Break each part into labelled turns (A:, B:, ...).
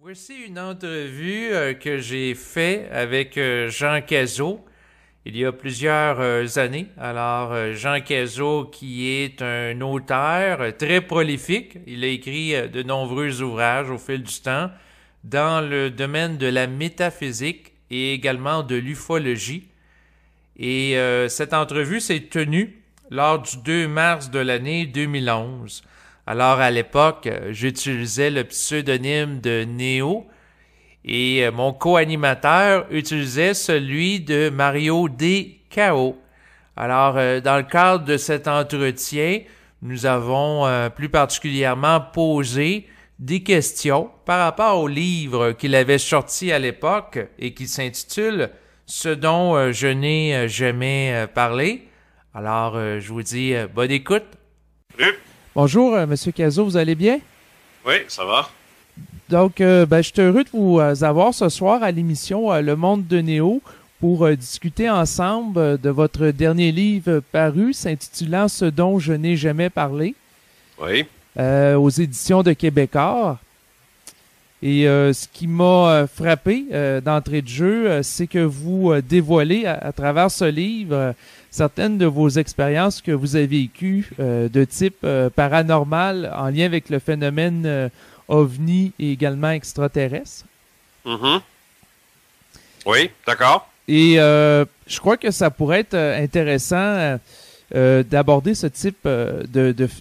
A: Voici une entrevue que j'ai faite avec Jean Cazot il y a plusieurs années. Alors, Jean Cazot, qui est un auteur très prolifique, il a écrit de nombreux ouvrages au fil du temps dans le domaine de la métaphysique et également de l'ufologie. Et cette entrevue s'est tenue lors du 2 mars de l'année 2011. Alors, à l'époque, j'utilisais le pseudonyme de Néo et mon co-animateur utilisait celui de Mario DKO. Alors, dans le cadre de cet entretien, nous avons plus particulièrement posé des questions par rapport au livre qu'il avait sorti à l'époque et qui s'intitule « Ce dont je n'ai jamais parlé ». Alors, je vous dis bonne écoute.
B: Salut.
C: Bonjour, Monsieur Cazot, vous allez bien?
B: Oui, ça va.
C: Donc, je suis heureux de vous avoir ce soir à l'émission Le Monde de Néo pour discuter ensemble de votre dernier livre paru s'intitulant Ce dont je n'ai jamais parlé.
B: Oui.
C: Aux éditions de Québécois. Et ce qui m'a frappé d'entrée de jeu, c'est que vous dévoilez à travers ce livre certaines de vos expériences que vous avez vécues de type paranormal en lien avec le phénomène OVNI et également extraterrestre.
B: Mm-hmm. Oui, d'accord.
C: Et je crois que ça pourrait être intéressant d'aborder ce type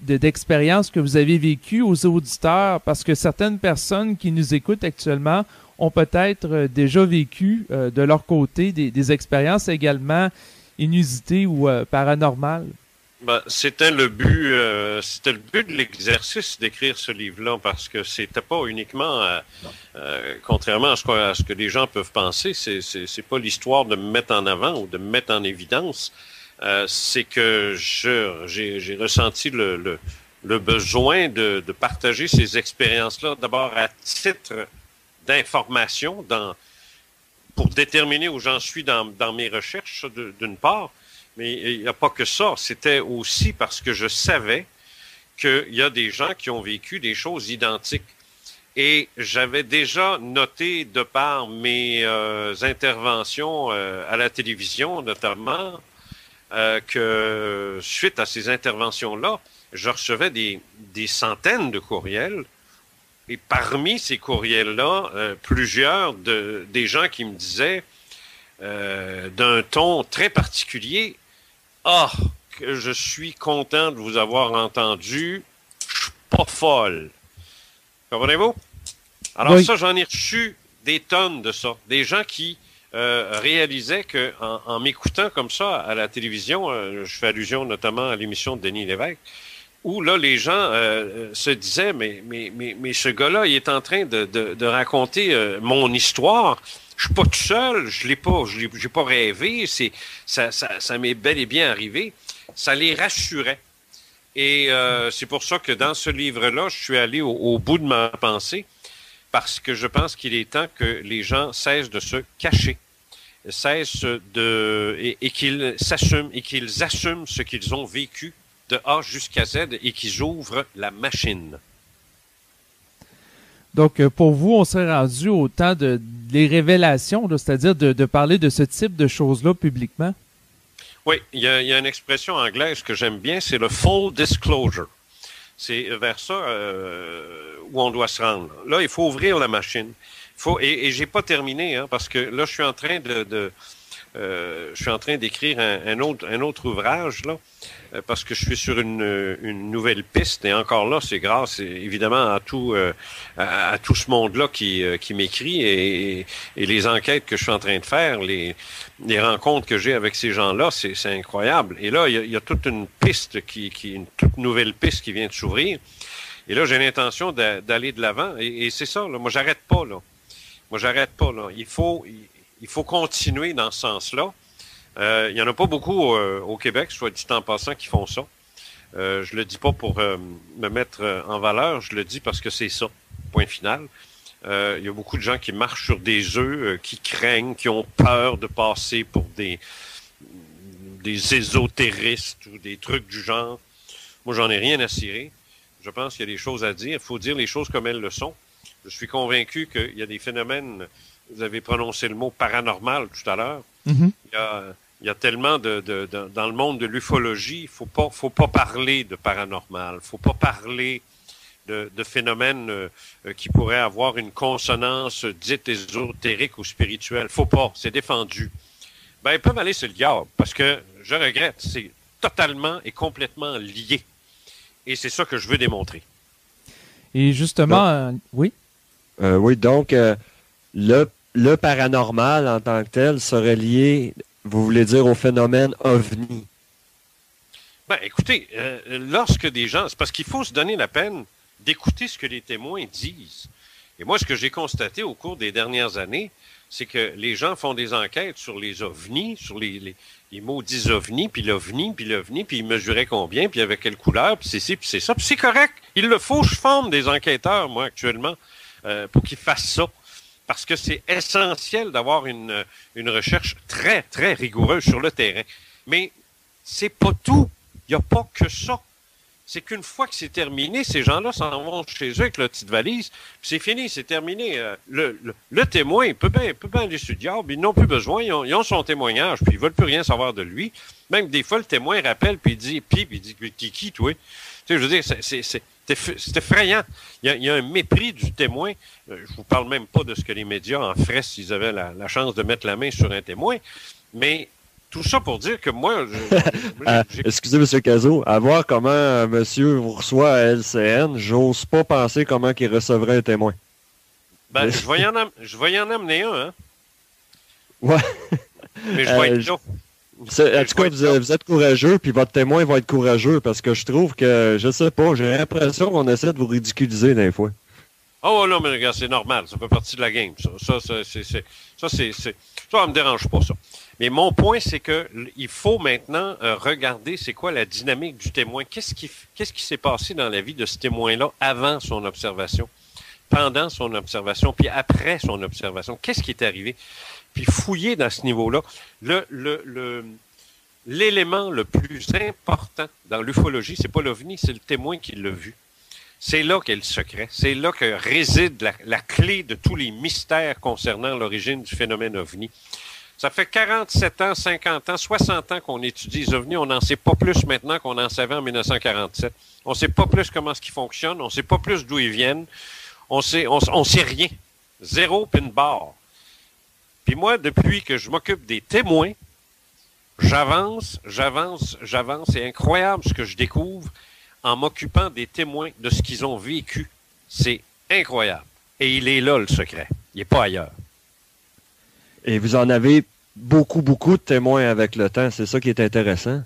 C: d'expérience que vous avez vécue aux auditeurs parce que certaines personnes qui nous écoutent actuellement ont peut-être déjà vécu de leur côté des expériences également inusitées ou paranormales.
B: Ben, c'était le but de l'exercice d'écrire ce livre-là parce que c'était pas uniquement, contrairement à ce que les gens peuvent penser, c'est pas l'histoire de me mettre en avant ou de me mettre en évidence. C'est que j'ai ressenti le besoin de partager ces expériences-là, d'abord à titre d'information, pour déterminer où j'en suis dans mes recherches, d'une part, mais il n'y a pas que ça. C'était aussi parce que je savais qu'il y a des gens qui ont vécu des choses identiques. Et j'avais déjà noté, de par mes interventions à la télévision notamment, que suite à ces interventions-là, je recevais des centaines de courriels. Et parmi ces courriels-là, plusieurs des gens qui me disaient d'un ton très particulier, « Ah, que je suis content de vous avoir entendu, je suis pas folle. » Comprenez-vous? Alors
C: Oui.
B: ça, j'en ai reçu des tonnes de ça. Des gens qui réalisaient que en m'écoutant comme ça à la télévision, je fais allusion notamment à l'émission de Denis Lévesque, où là les gens se disaient mais ce gars-là, il est en train de raconter mon histoire. Je suis pas tout seul, j'ai pas rêvé, ça m'est bel et bien arrivé. Ça les rassurait. Et c'est pour ça que dans ce livre-là, je suis allé au bout de ma pensée, parce que je pense qu'il est temps que les gens cessent de se cacher, et qu'ils s'assument, et qu'ils assument ce qu'ils ont vécu de A jusqu'à Z, et qu'ils ouvrent la machine.
C: Donc, pour vous, on serait rendu au temps des révélations, c'est-à-dire de parler de ce type de choses-là publiquement?
B: Oui, il y a une expression anglaise que j'aime bien, c'est le full disclosure. C'est vers ça où on doit se rendre. Là, il faut ouvrir la machine. Et j'ai pas terminé, hein, parce que là, je suis en train d'écrire un autre ouvrage là, parce que je suis sur une nouvelle piste. Et encore là, c'est grâce évidemment à tout ce monde-là qui m'écrit et les enquêtes que je suis en train de faire, les rencontres que j'ai avec ces gens-là, c'est incroyable. Et là, il y a toute une piste une toute nouvelle piste qui vient de s'ouvrir. Et là, j'ai l'intention d'aller de l'avant. Et c'est ça. Là, moi, j'arrête pas là. Il faut continuer dans ce sens-là. Il y en a pas beaucoup au Québec, soit dit en passant, qui font ça. Je le dis pas pour me mettre en valeur, je le dis parce que c'est ça, point final. Il y a beaucoup de gens qui marchent sur des œufs, qui craignent, qui ont peur de passer pour des ésotéristes ou des trucs du genre. Moi, j'en ai rien à cirer. Je pense qu'il y a des choses à dire. Il faut dire les choses comme elles le sont. Je suis convaincu qu'il y a des phénomènes, vous avez prononcé le mot paranormal tout à l'heure.
C: Mhm.
B: Il y a tellement dans le monde de l'ufologie, faut pas parler de paranormal, faut pas parler de phénomènes qui pourraient avoir une consonance dite ésotérique ou spirituelle. Faut pas, c'est défendu. Ben, ils peuvent aller sur le diable, parce que, je regrette, c'est totalement et complètement lié. Et c'est ça que je veux démontrer.
C: Et justement, oui?
D: Oui, donc, le paranormal en tant que tel serait lié, vous voulez dire, au phénomène OVNI?
B: Ben, écoutez, lorsque des gens... C'est parce qu'il faut se donner la peine d'écouter ce que les témoins disent. Et moi, ce que j'ai constaté au cours des dernières années, c'est que les gens font des enquêtes sur les ovnis, sur les maudits ovnis, puis l'ovni, puis ils mesuraient combien, puis avec quelle couleur, puis c'est ci, puis c'est ça. Puis c'est correct. Il le faut. Je forme des enquêteurs, moi, actuellement, pour qu'ils fassent ça. Parce que c'est essentiel d'avoir une recherche très, très rigoureuse sur le terrain. Mais c'est pas tout. Il n'y a pas que ça. C'est qu'une fois que c'est terminé, ces gens-là s'en vont chez eux avec leur petite valise, puis c'est fini, c'est terminé. Le témoin, il peut bien aller sur le diable, ils n'ont plus besoin, ils ont son témoignage, puis ils veulent plus rien savoir de lui. Même des fois, le témoin rappelle, puis il dit, t'es qui, toi? Tu sais, je veux dire, c'est effrayant. Il y a un mépris du témoin. Je vous parle même pas de ce que les médias en feraient s'ils avaient la chance de mettre la main sur un témoin, mais tout ça pour dire que moi...
D: excusez, M. Cazot, à voir comment monsieur vous reçoit à LCN, j'ose pas penser comment il recevrait un témoin.
B: Ben, je vais y en amener un, hein?
D: Ouais.
B: Mais je vais être là.
D: En tout cas, vous êtes courageux, puis votre témoin va être courageux, parce que je trouve que, je sais pas, j'ai l'impression qu'on essaie de vous ridiculiser des fois.
B: Oh non, mais regarde, c'est normal, ça fait partie de la game, ça. Ça me dérange pas, ça. Mais mon point, c'est que il faut maintenant regarder c'est quoi la dynamique du témoin. Qu'est-ce qui s'est passé dans la vie de ce témoin-là avant son observation, pendant son observation, puis après son observation. Qu'est-ce qui est arrivé? Puis fouiller dans ce niveau-là. L'élément le plus important dans l'ufologie, c'est pas l'OVNI, c'est le témoin qui l'a vu. C'est là qu'est le secret. C'est là que réside la clé de tous les mystères concernant l'origine du phénomène OVNI. Ça fait 47 ans, 50 ans, 60 ans qu'on étudie les ovnis. On n'en sait pas plus maintenant qu'on en savait en 1947. On ne sait pas plus comment est-ce qu'ils fonctionnent. On ne sait pas plus d'où ils viennent. On sait rien. Zéro puis une barre. Puis moi, depuis que je m'occupe des témoins, j'avance. C'est incroyable ce que je découvre en m'occupant des témoins de ce qu'ils ont vécu. C'est incroyable. Et il est là, le secret. Il n'est pas ailleurs.
D: Et vous en avez beaucoup de témoins avec le temps. C'est ça qui est intéressant.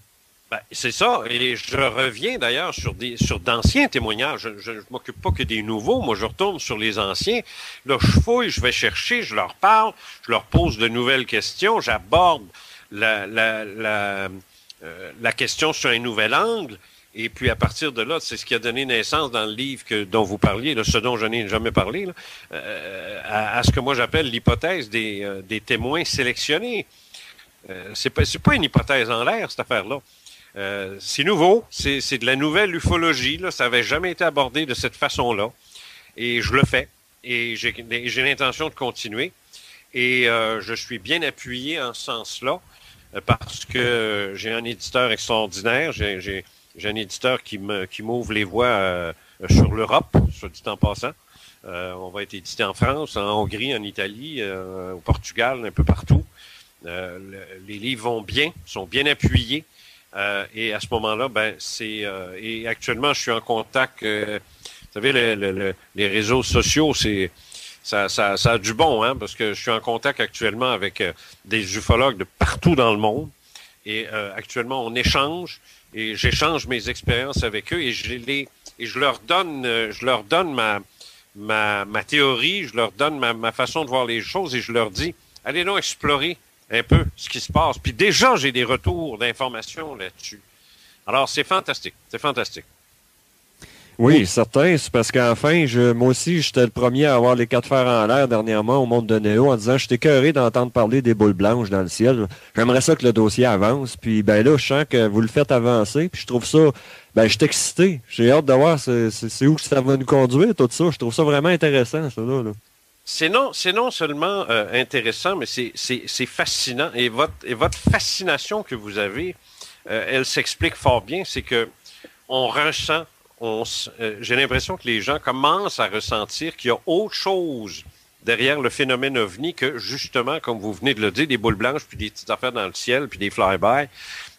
B: Ben, c'est ça. Et je reviens d'ailleurs sur d'anciens témoignages. Je ne m'occupe pas que des nouveaux. Moi, je retourne sur les anciens. Là, je fouille, je vais chercher, je leur parle, je leur pose de nouvelles questions, j'aborde la question sur un nouvel angle. Et puis, à partir de là, c'est ce qui a donné naissance dans le livre dont vous parliez, là, ce dont je n'ai jamais parlé, là, à ce que moi j'appelle l'hypothèse des témoins sélectionnés. C'est pas une hypothèse en l'air, cette affaire-là. C'est nouveau, c'est de la nouvelle ufologie, là, ça n'avait jamais été abordé de cette façon-là. Et je le fais. Et j'ai l'intention de continuer. Et je suis bien appuyé en ce sens-là, parce que j'ai un éditeur extraordinaire, j'ai un éditeur qui m'ouvre les voies sur l'Europe, soit dit en passant. On va être édité en France, en Hongrie, en Italie, au Portugal, un peu partout. Les livres vont bien, sont bien appuyés. Et à ce moment-là, et actuellement, je suis en contact. Vous savez, les réseaux sociaux, ça a du bon, hein, parce que je suis en contact actuellement avec des ufologues de partout dans le monde. Et actuellement, on échange. Et j'échange mes expériences avec eux et je leur donne ma théorie, je leur donne ma façon de voir les choses et je leur dis, allez donc explorer un peu ce qui se passe. Puis déjà, j'ai des retours d'informations là-dessus. Alors, c'est fantastique.
D: Oui, certain. C'est parce qu'enfin, moi aussi, j'étais le premier à avoir les 4 fers en l'air dernièrement au monde de Néo en disant, je suis écœuré d'entendre parler des boules blanches dans le ciel. J'aimerais ça que le dossier avance. Puis ben là, je sens que vous le faites avancer. Puis je trouve ça, je suis excité. J'ai hâte de voir c'est où que ça va nous conduire, tout ça. Je trouve ça vraiment intéressant, ça là.
B: C'est non seulement intéressant, mais c'est fascinant. Et votre fascination que vous avez, elle s'explique fort bien. C'est que on ressent, j'ai l'impression que les gens commencent à ressentir qu'il y a autre chose derrière le phénomène ovni que, justement, comme vous venez de le dire, des boules blanches, puis des petites affaires dans le ciel, puis des fly-by,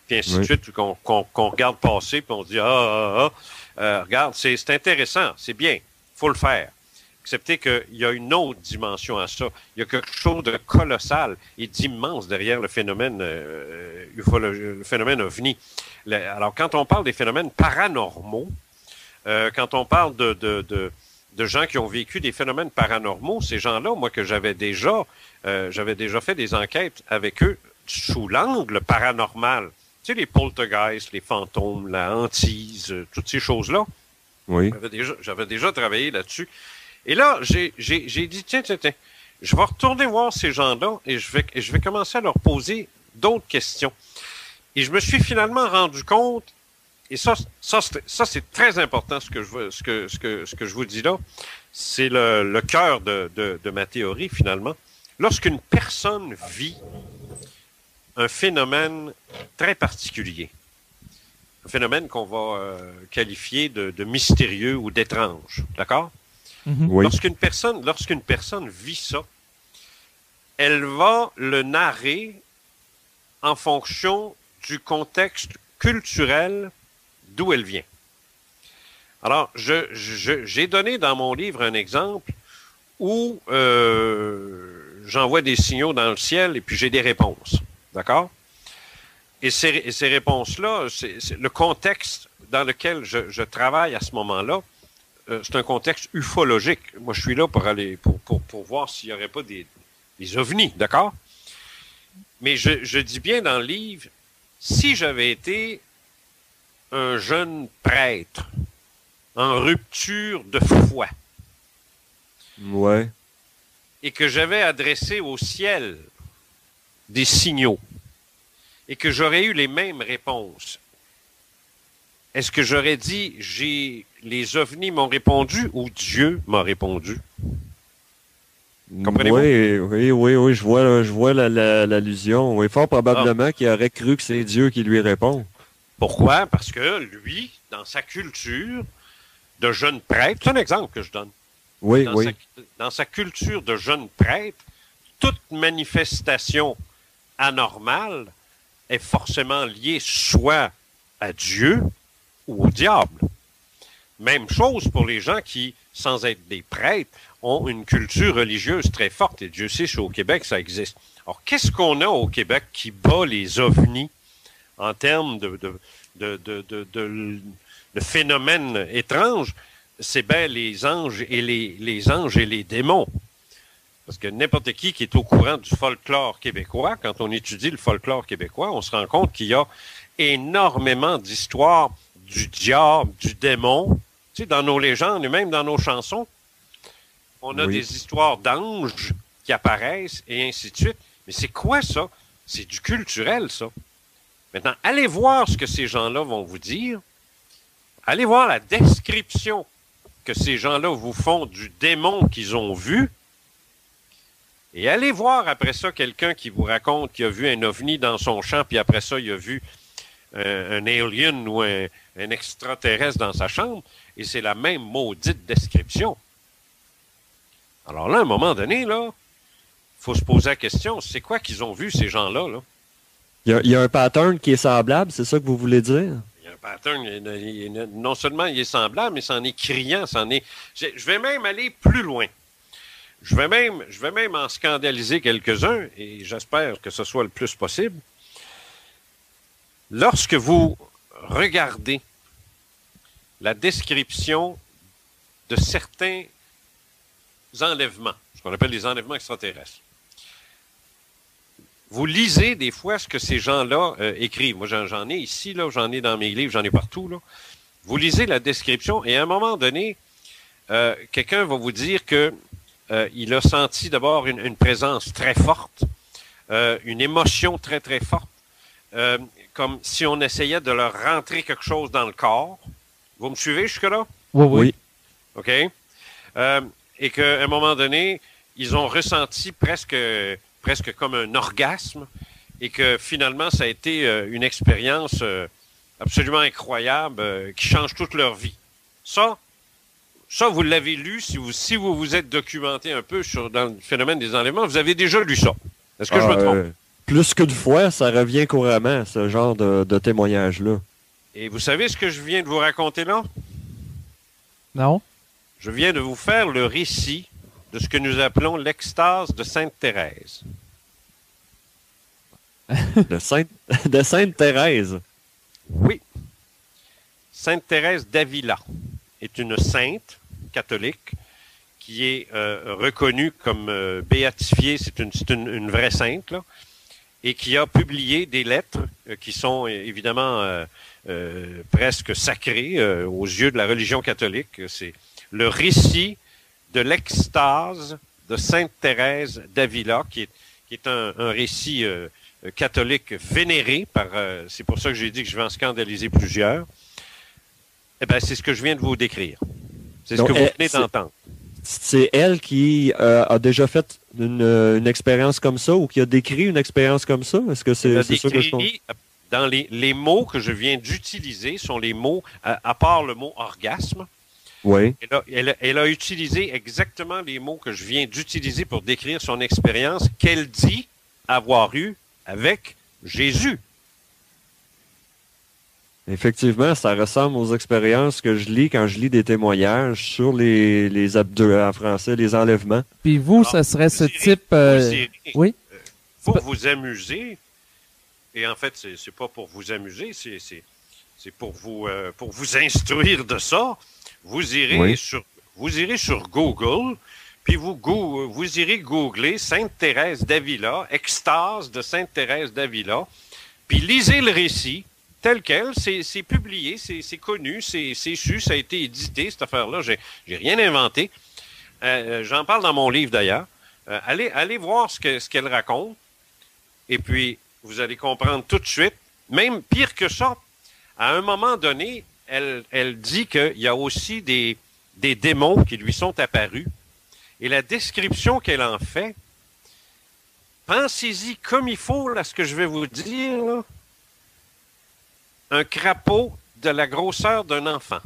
B: puis ainsi de suite, qu'on regarde passer, puis on se dit, regarde, c'est intéressant, c'est bien, faut le faire. Excepté qu'il y a une autre dimension à ça. Il y a quelque chose de colossal et d'immense derrière le phénomène le phénomène ovni. Alors, quand on parle des phénomènes paranormaux, quand on parle de gens qui ont vécu des phénomènes paranormaux, ces gens-là, moi, que j'avais déjà fait des enquêtes avec eux sous l'angle paranormal. Tu sais, les poltergeists, les fantômes, la hantise, toutes ces choses-là.
D: Oui.
B: J'avais déjà travaillé là-dessus. Et là, j'ai dit, tiens, je vais retourner voir ces gens-là et je vais commencer à leur poser d'autres questions. Et je me suis finalement rendu compte, et ça c'est très important ce que je vous dis là, c'est le cœur de ma théorie finalement. Lorsqu'une personne vit un phénomène très particulier, un phénomène qu'on va qualifier de mystérieux ou d'étrange, d'accord?
D: Oui.
B: Lorsqu'une personne vit ça, elle va le narrer en fonction du contexte culturel d'où elle vient. Alors, j'ai donné dans mon livre un exemple où j'envoie des signaux dans le ciel et puis j'ai des réponses. D'accord? Et ces réponses-là, c'est le contexte dans lequel je travaille à ce moment-là, c'est un contexte ufologique. Moi, je suis là pour voir s'il n'y aurait pas des ovnis, d'accord? Mais je dis bien dans le livre, si j'avais été un jeune prêtre en rupture de foi,
D: ouais,
B: et que j'avais adressé au ciel des signaux, et que j'aurais eu les mêmes réponses, est-ce que j'aurais dit, les ovnis m'ont répondu ou Dieu m'a répondu? Comprenez-vous?
D: Oui, je vois l'allusion. Oui, fort probablement qu'il aurait cru que c'est Dieu qui lui répond.
B: Pourquoi? Parce que lui, dans sa culture de jeune prêtre, c'est un exemple que je donne.
D: Oui,
B: Dans sa culture de jeune prêtre, toute manifestation anormale est forcément liée soit à Dieu ou au diable. Même chose pour les gens qui, sans être des prêtres, ont une culture religieuse très forte. Et Dieu sait, au Québec, ça existe. Alors, qu'est-ce qu'on a au Québec qui bat les ovnis en termes de phénomènes étranges? C'est bien les anges et les anges et les démons. Parce que n'importe qui est au courant du folklore québécois, quand on étudie le folklore québécois, on se rend compte qu'il y a énormément d'histoires du diable, du démon. Tu sais, dans nos légendes et même dans nos chansons, on a des histoires d'anges qui apparaissent et ainsi de suite. Mais c'est quoi ça? C'est du culturel, ça. Maintenant, allez voir ce que ces gens-là vont vous dire. Allez voir la description que ces gens-là vous font du démon qu'ils ont vu. Et allez voir après ça quelqu'un qui vous raconte qu'il a vu un ovni dans son champ, puis après ça, il a vu un alien ou un extraterrestre dans sa chambre, et c'est la même maudite description. Alors là, à un moment donné, là, faut se poser la question, c'est quoi qu'ils ont vu, ces gens-là, là?
D: Il y a un pattern qui est semblable, c'est ça que vous voulez dire?
B: Il y a un pattern, non seulement il est semblable, mais c'en est criant, je vais même aller plus loin. Je vais même en scandaliser quelques-uns, et j'espère que ce soit le plus possible. Lorsque vous regardez la description de certains enlèvements, ce qu'on appelle les enlèvements extraterrestres, vous lisez des fois ce que ces gens-là écrivent. Moi, j'en ai ici, là, j'en ai dans mes livres, j'en ai partout, là. vous lisez la description et à un moment donné, quelqu'un va vous dire que il a senti d'abord une présence très forte, une émotion très, très forte, comme si on essayait de leur rentrer quelque chose dans le corps. Vous me suivez jusque-là?
C: Oui.
B: OK? Et qu'à un moment donné, ils ont ressenti presque comme un orgasme et que finalement, ça a été une expérience absolument incroyable qui change toute leur vie. Ça, vous l'avez lu, si vous vous êtes documenté un peu dans le phénomène des enlèvements, vous avez déjà lu ça. Est-ce que je me trompe?
D: Plus qu'une fois, ça revient couramment, ce genre de témoignage-là.
B: Et vous savez ce que je viens de vous raconter là?
C: Non?
B: Je viens de vous faire le récit de ce que nous appelons l'extase de Sainte-Thérèse.
D: De Sainte-Thérèse?
B: Oui. Sainte-Thérèse d'Avila est une sainte catholique qui est reconnue comme béatifiée, c'est une vraie sainte, là, et qui a publié des lettres qui sont évidemment presque sacrées aux yeux de la religion catholique. C'est le récit de l'extase de Sainte-Thérèse d'Avila, qui est un récit catholique vénéré par... c'est pour ça que j'ai dit que je vais en scandaliser plusieurs. Eh bien, c'est ce que je viens de vous décrire. C'est ce que vous venez d'entendre. C'est
D: elle qui a déjà fait une expérience comme ça ou qui a décrit une expérience comme ça? Est-ce que c'est ça que je comprends?
B: Dans les mots que je viens d'utiliser sont les mots, à part le mot orgasme.
D: Oui.
B: Elle a utilisé exactement les mots que je viens d'utiliser pour décrire son expérience qu'elle dit avoir eue avec Jésus.
D: Effectivement, ça ressemble aux expériences que je lis quand je lis des témoignages sur les abdos en français, les enlèvements.
C: Puis vous, ça serait ce type... oui?
B: Pour vous amuser, et en fait, c'est pas pour vous amuser, c'est pour vous instruire de ça. Vous irez sur Google, puis vous irez googler Sainte-Thérèse d'Avila, extase de Sainte-Thérèse d'Avila, puis lisez le récit tel quel, c'est publié, c'est connu, c'est su, ça a été édité, cette affaire-là, j'ai rien inventé. J'en parle dans mon livre d'ailleurs. Allez voir ce qu'elle raconte, et puis vous allez comprendre tout de suite. Même pire que ça, à un moment donné, elle dit qu'il y a aussi des démons qui lui sont apparus. Et la description qu'elle en fait, pensez-y comme il faut, là, ce que je vais vous dire, là. Un crapaud de la grosseur d'un enfant.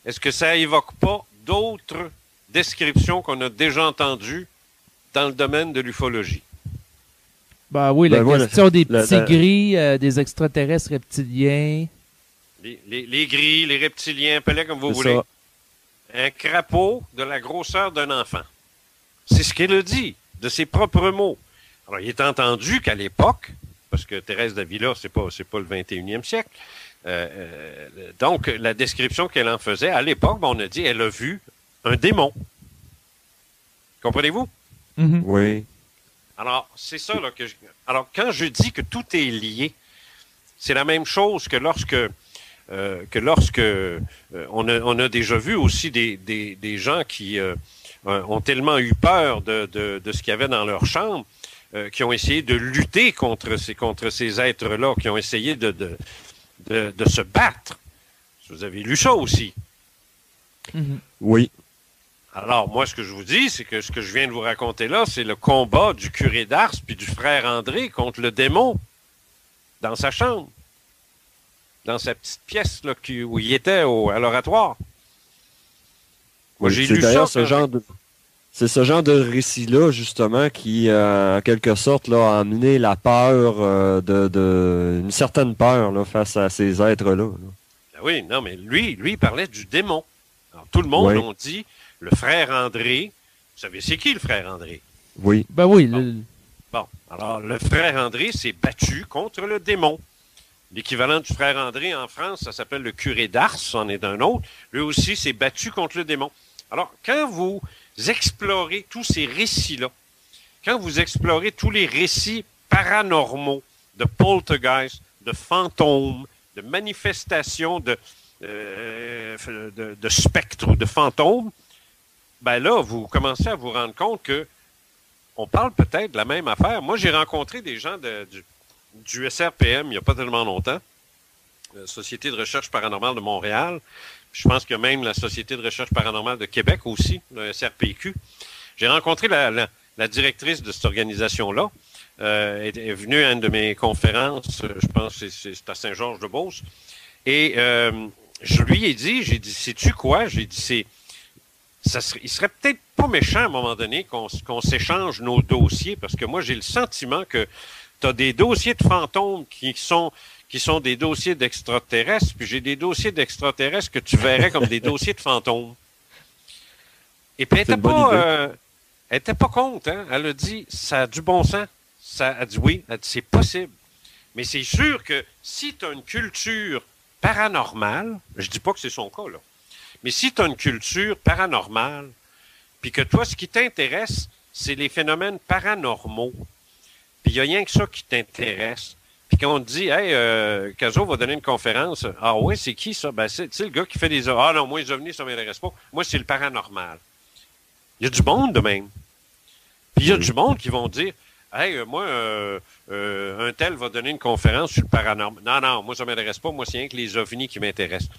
B: Est-ce que ça évoque pas d'autres descriptions qu'on a déjà entendues dans le domaine de l'ufologie?
C: Ben oui, la question des petits gris, des extraterrestres reptiliens.
B: Les gris, les reptiliens, appelez comme vous voulez. Ça. Un crapaud de la grosseur d'un enfant. C'est ce qu'elle a dit, de ses propres mots. Alors, il est entendu qu'à l'époque, parce que Thérèse d'Avila, c'est pas le 21e siècle, donc la description qu'elle en faisait, à l'époque, on a dit, elle a vu un démon. Comprenez-vous?
C: Mm-hmm.
D: Oui.
B: Alors, c'est ça là que alors, quand je dis que tout est lié, c'est la même chose que lorsque on a déjà vu aussi des gens qui ont tellement eu peur de ce qu'il y avait dans leur chambre, qui ont essayé de lutter contre ces êtres-là, qui ont essayé de se battre. Vous avez lu ça aussi.
C: Mm-hmm.
D: Oui.
B: Alors, moi, ce que je vous dis, c'est que ce que je viens de vous raconter là, c'est le combat du curé d'Ars puis du frère André contre le démon dans sa chambre, dans sa petite pièce là, où il était à l'oratoire. Moi, j'ai lu ça.
D: C'est ce genre de récit-là, justement, qui, en quelque sorte, là, a amené la peur, une certaine peur là, face à ces êtres-là.
B: Ben oui, non, mais lui, il parlait du démon. Alors, tout le monde a dit, le frère André, vous savez, c'est qui le frère André?
D: Oui.
C: Ben oui.
B: Bon, alors, le frère André s'est battu contre le démon. L'équivalent du frère André en France, ça s'appelle le curé d'Ars, c'en est un autre. Lui aussi s'est battu contre le démon. Alors, quand vous explorez tous ces récits-là, quand vous explorez tous les récits paranormaux de poltergeist, de fantômes, de manifestations de spectres ou de fantômes, ben là, vous commencez à vous rendre compte que on parle peut-être de la même affaire. Moi, j'ai rencontré des gens du SRPM il n'y a pas tellement longtemps, la Société de recherche paranormale de Montréal. Je pense qu'il y a même la Société de recherche paranormale de Québec aussi, le SRPQ. J'ai rencontré la directrice de cette organisation-là. Est venue à une de mes conférences, je pense que c'est à Saint-Georges-de-Beauce. Et je lui ai dit, sais-tu quoi? J'ai dit, il serait peut-être pas méchant à un moment donné qu'on s'échange nos dossiers, parce que moi, j'ai le sentiment que tu as des dossiers de fantômes qui sont des dossiers d'extraterrestres, puis j'ai des dossiers d'extraterrestres que tu verrais comme des dossiers de fantômes. Et puis, elle était pas contre, hein? Elle a dit, ça a du bon sens. Elle a dit oui, elle a dit, c'est possible. Mais c'est sûr que si tu as une culture paranormale, je dis pas que c'est son cas, là, mais si tu as une culture paranormale, puis que toi, ce qui t'intéresse, c'est les phénomènes paranormaux, puis il n'y a rien que ça qui t'intéresse, puis quand on te dit, hey, Caso va donner une conférence, ah oui, c'est qui ça? Ben, c'est le gars qui fait des... Ah non, moi, les ovnis, ça m'intéresse pas. Moi, c'est le paranormal. Il y a du monde de même. Puis il y a du monde qui vont dire, hey, moi, un tel va donner une conférence sur le paranormal. Non, moi, ça m'intéresse pas. Moi, c'est rien que les ovnis qui m'intéressent.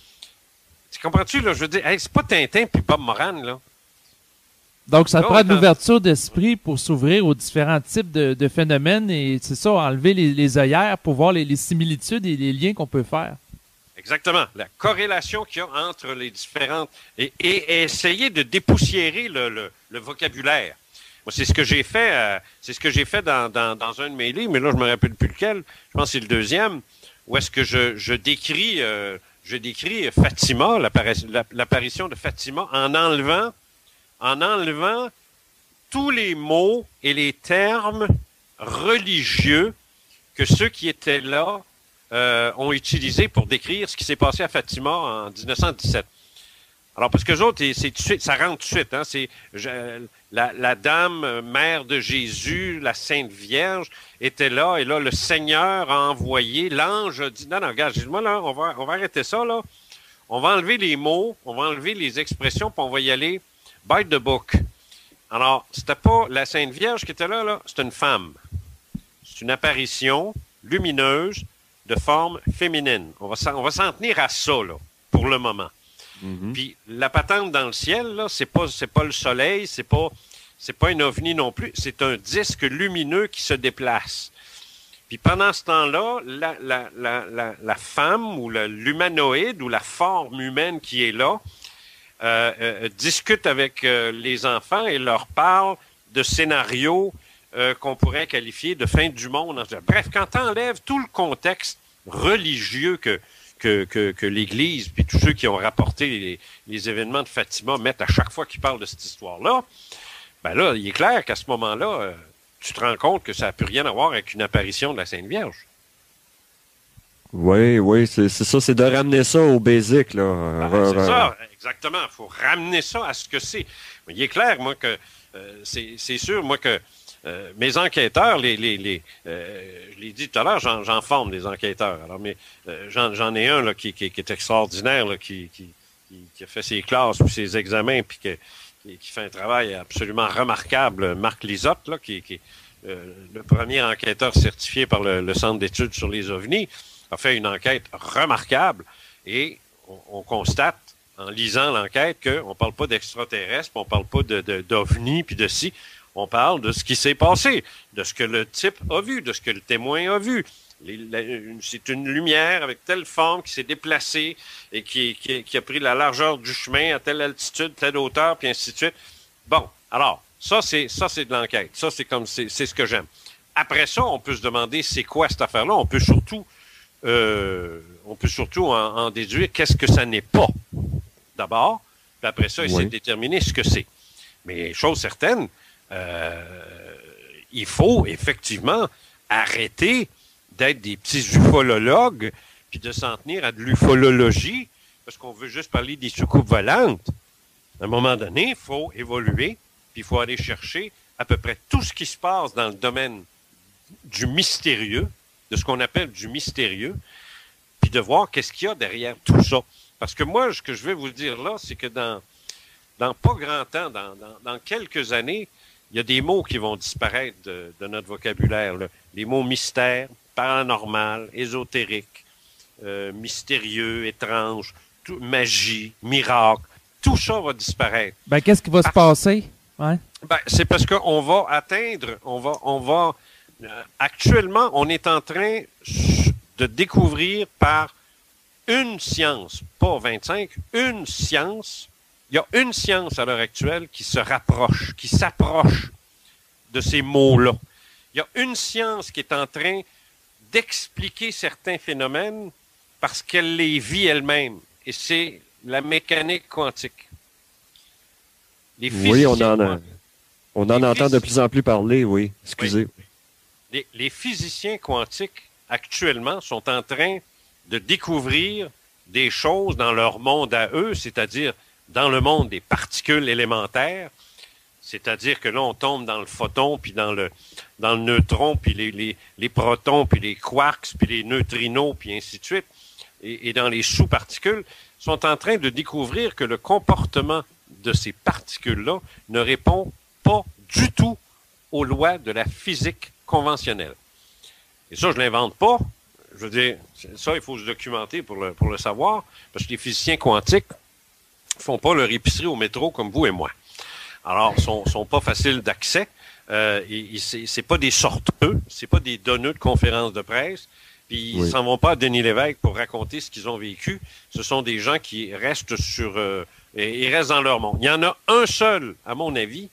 B: Tu comprends-tu, là? Je veux dire, hey, c'est pas Tintin puis Bob Moran, là.
C: Donc, ça prend de l'ouverture d'esprit pour s'ouvrir aux différents types de phénomènes et, c'est ça, enlever les œillères pour voir les similitudes et les liens qu'on peut faire.
B: Exactement. La corrélation qu'il y a entre les différentes... Et essayer de dépoussiérer le vocabulaire. Moi, c'est ce que j'ai fait. C'est ce que j'ai fait dans un de mes livres, mais là, je me rappelle plus lequel. Je pense que c'est le deuxième, où est-ce que je décris Fatima, l'apparition de Fatima, en enlevant tous les mots et les termes religieux que ceux qui étaient là ont utilisés pour décrire ce qui s'est passé à Fatima en 1917. Alors, parce que les autres, c'est tout de suite, ça rentre tout de suite. Hein, c'est la dame, mère de Jésus, la Sainte Vierge, était là, et là, le Seigneur a envoyé, l'ange a dit, non, regarde, moi là, on va arrêter ça, là. On va enlever les mots, on va enlever les expressions, puis on va y aller by the book. Alors, c'était pas la Sainte Vierge qui était là, c'est une femme. C'est une apparition lumineuse de forme féminine. On va s'en tenir à ça, là, pour le moment. Mm-hmm. Puis la patente dans le ciel, là, c'est pas le soleil, c'est pas un ovni non plus, c'est un disque lumineux qui se déplace. Puis pendant ce temps-là, la femme ou l'humanoïde ou la forme humaine qui est là discute avec les enfants et leur parle de scénarios qu'on pourrait qualifier de fin du monde. Bref, quand tu enlèves tout le contexte religieux que l'Église, puis tous ceux qui ont rapporté les événements de Fatima mettent à chaque fois qu'ils parlent de cette histoire-là, ben là, il est clair qu'à ce moment-là, tu te rends compte que ça n'a plus rien à voir avec une apparition de la Sainte Vierge.
D: Oui, c'est ça, c'est de ramener ça au basic, là.
B: C'est ça, exactement. Il faut ramener ça à ce que c'est. Il est clair, moi, que c'est sûr, moi, que mes enquêteurs, je l'ai dit tout à l'heure, j'en forme des enquêteurs. Alors, mais j'en ai un là qui est extraordinaire, là, qui a fait ses classes puis ses examens, puis qui fait un travail absolument remarquable. Marc Lisotte, là, qui est le premier enquêteur certifié par le Centre d'études sur les ovnis, a fait une enquête remarquable. Et on constate, en lisant l'enquête, qu'on parle pas d'extraterrestres, on parle pas d'ovnis, puis de ci. On parle de ce qui s'est passé, de ce que le type a vu, de ce que le témoin a vu. C'est une lumière avec telle forme qui s'est déplacée et qui a pris la largeur du chemin à telle altitude, telle hauteur, puis ainsi de suite. Bon, alors, ça c'est de l'enquête. Ça, c'est ce que j'aime. Après ça, on peut se demander c'est quoi cette affaire-là. On peut surtout en déduire qu'est-ce que ça n'est pas, d'abord. Puis après ça, essayer de déterminer ce que c'est. Mais chose certaine, il faut effectivement arrêter d'être des petits ufologues puis de s'en tenir à de l'ufologie parce qu'on veut juste parler des soucoupes volantes. À un moment donné, il faut évoluer puis il faut aller chercher à peu près tout ce qui se passe dans le domaine du mystérieux de ce qu'on appelle du mystérieux, puis de voir qu'est-ce qu'il y a derrière tout ça. Parce que moi, ce que je vais vous dire là, c'est que dans pas grand temps, dans quelques années, il y a des mots qui vont disparaître de notre vocabulaire, là. Les mots mystère, paranormal, ésotérique, mystérieux, étrange, magie, miracle, tout ça va disparaître.
C: Ben, qu'est-ce qui va se passer? Ouais.
B: Ben, c'est parce qu'on va atteindre, actuellement, on est en train de découvrir par une science, pas 25, une science. Il y a une science à l'heure actuelle qui s'approche de ces mots-là. Il y a une science qui est en train d'expliquer certains phénomènes parce qu'elle les vit elle-même. Et c'est la mécanique quantique.
D: Oui, on en entend de plus en plus parler, oui. Excusez.
B: Oui. Les physiciens quantiques, actuellement, sont en train de découvrir des choses dans leur monde à eux, c'est-à-dire dans le monde des particules élémentaires, c'est-à-dire que là, on tombe dans le photon, puis dans le neutron, puis les protons, puis les quarks, puis les neutrinos, puis ainsi de suite, et dans les sous-particules, sont en train de découvrir que le comportement de ces particules-là ne répond pas du tout aux lois de la physique conventionnelle. Et ça, je l'invente pas. Je veux dire, ça, il faut se documenter pour le savoir, parce que les physiciens quantiques font pas leur épicerie au métro comme vous et moi. Alors, sont pas faciles d'accès. C'est pas des sorteux, c'est pas des donneux de conférences de presse. Puis ils s'en vont pas à Denis Lévesque pour raconter ce qu'ils ont vécu. Ce sont des gens qui restent ils restent dans leur monde. Il y en a un seul, à mon avis,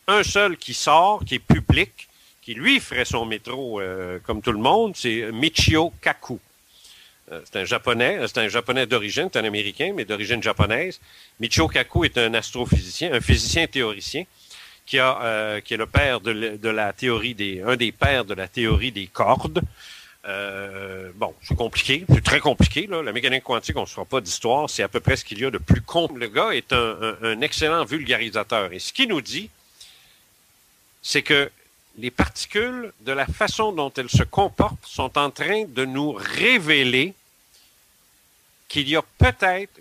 B: un seul qui sort, qui est public, qui lui ferait son métro comme tout le monde, c'est Michio Kaku. C'est un japonais d'origine, c'est un Américain, mais d'origine japonaise. Michio Kaku est un astrophysicien, un physicien théoricien, qui est le père de la théorie un des pères de la théorie des cordes. Bon, c'est compliqué, c'est très compliqué, là. La mécanique quantique, on ne se fera pas d'histoire, c'est à peu près ce qu'il y a de plus compliqué. Le gars est un excellent vulgarisateur. Et ce qu'il nous dit, c'est que les particules, de la façon dont elles se comportent, sont en train de nous révéler